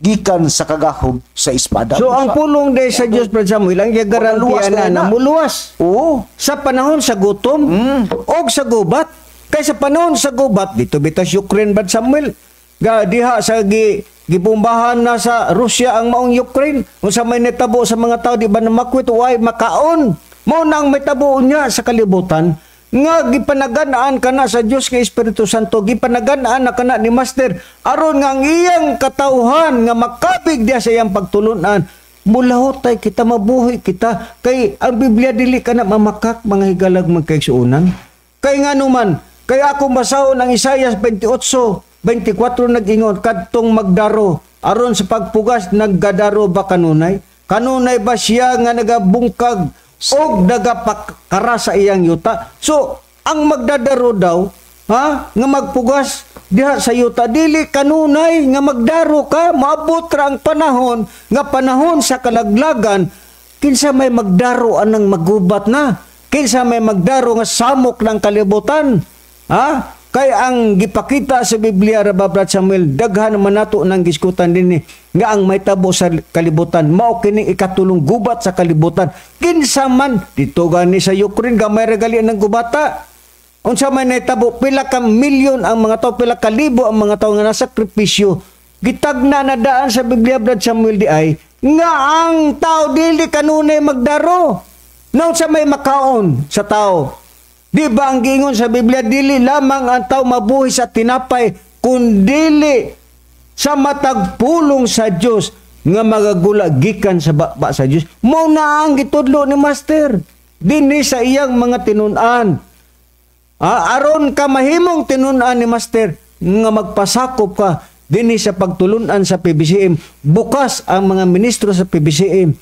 gikan sa kagahom sa espada. So ang pulong day sa Dios Brad Samuel ang garantiya na muluwas. Oo. Sa panahon sa gutom o sa gubat. Kay sa panahon sa gubat dito bitas Ukraine Brad Samuel. Diha sa gibombahan na sa Russia ang maong Ukraine. Unsa may netabo sa mga tao di ba na makwit way makaon. Mao nang may tabo niya sa kalibutan nga gipanaganaan kana sa Dios kay Espiritu Santo, gipanaganaan na kana ni Master aron nga ang iyang katawhan nga makabig diya sa iyang pagtulunan. Mulahotay kita mabuhi kita kay ang Biblia dili kana mamakak mga higalag magkaigsuonan. Kay nganuman, kay ako basahon ang Isaiah 28:24 nag-ingon kadtong magdaro aron sa pagpugas naggadaro ba kanunay? Kanunay ba siya nga nagabungkag og nagapakara sa iyang yuta? So, ang magdadaro daw, nga magpugas diha sa yuta, dili kanunay nga magdaro ka, maabot ra ang panahon, nga panahon sa kalaglagan, kinsa may magdaro anang magubat na. kinsa may magdaro nga samok ng kalibutan. Ha? Kay ang gipakita sa Biblia ra Brad Samuel, daghan man nato nang giskutan dinhi nga ang may tabo sa kalibutan mao kining ikatulong gubat sa kalibutan. Kinsa man dito gani sa Ukraine gamay ra gali ng gubata. Unsa may nahitabo, pila ka milyon ang mga tao, pila ka libo ang mga tao nga nasakripisyo. Gitagna na daan sa Biblia Brad Samuel di ay nga ang tao dili kanunay magdaro. Naun sa may makaon sa tao. Di ba ang giingon sa Biblia, dili lamang ang tao mabuhi sa tinapay, kundili sa matagpulong sa Dios nga magagula gikan sa baba sa Dios. Mao na ang gitudlo ni Master dinhi sa iyang mga tinun-an. Aron ka mahimong tinun-an ni Master nga magpasakop ka dinhi sa pagtulunan sa PBCM. Bukas ang mga ministro sa PBCM.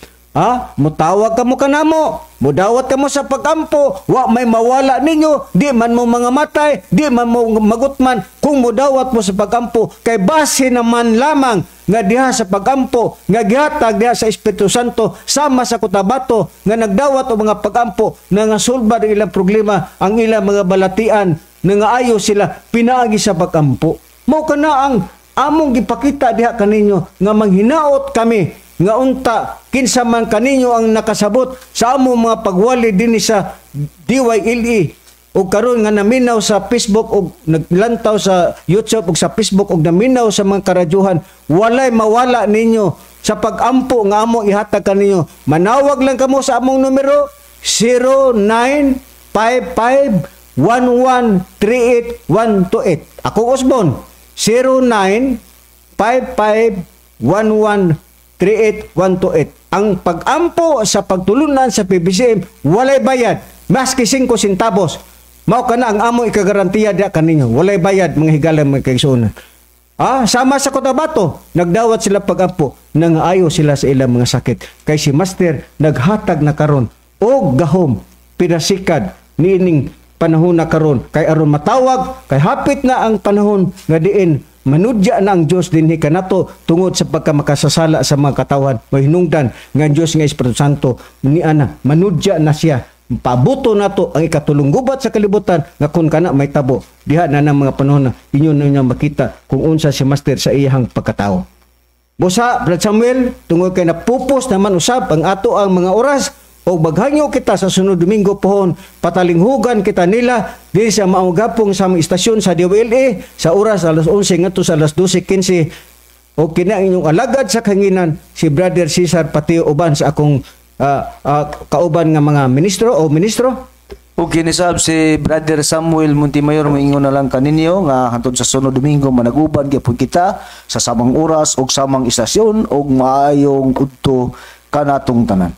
Mutawag ka mo kanamo, mudawat ka mo sa pagampo, wa may mawala ninyo, di man mo mga matay, di man mo magutman, kung mudawat mo sa pagampo, kay base naman lamang nga diha sa pagampo, nga gihatag diha sa Espiritu Santo, sama sa Cotabato, nga nagdawat o mga pagampo, na nga sulbad ang ilang problema, ang ilang mga balatian, na nga ayo sila pinaagi sa pagampo. Mao kana ang among gipakita diha kaninyo, nga manghinaot kami, nga unta kinsa man kaninyo ang nakasabot sa among mga pagwali dinhi sa DYLE o karon nga naminaw sa Facebook o naglantaw sa YouTube o sa Facebook o naminaw sa mga karadyuhan, walay mawala ninyo sa pagampo nga among ihatag kaninyo. Manawag lang kamo sa among numero 0955-1138-128. Ako Osbon 0955-1138-128. Ang pagampo sa pagtulunan sa PBCM walay bayad, maski 5 centavos. Mao kana ang amo ikagarantiya diha kaninyo. Walay bayad mga higala mga kaigsuonan. Sama sa Cotabato, nagdawat sila pagampo nang ayo sila sa ilang mga sakit. Kay si Master naghatag na karon og gahom pinasikad niining panahon na karon kay aron matawag kay hapit na ang panahon nga diin manudya na ang Diyos dinhi kanato tungod sa pagkamakasasala sa mga katawan o hinungdan nga Diyos nga Espiritu Santo ni ana manudya na siya pabuto nato ang ikatulong gubat sa kalibutan nga kun kana may tabo diha na ng mga panahon na inyo na makita kung unsa si Master sa iyang pagkatao. Busa Brad Samuel tungod kay napupos naman usab ang ato ang mga oras o baghangyo kita sa sunod Domingo pohon, patalinghugan kita nila di sa maugapong sa mga istasyon sa DWLA sa oras alas 11 ngadto sa alas 12:15 o kina inyong alagad sa kanginan si Brother Cesar pati uban sa akong kauban nga mga ministro o ministro. O kinisab si Brother Samuel Montimayor moingon na lang kaninyo nga hantod sa sunod Domingo managuban gyapon kita sa samang oras ug samang istasyon ug maayong udto kanatong tanan.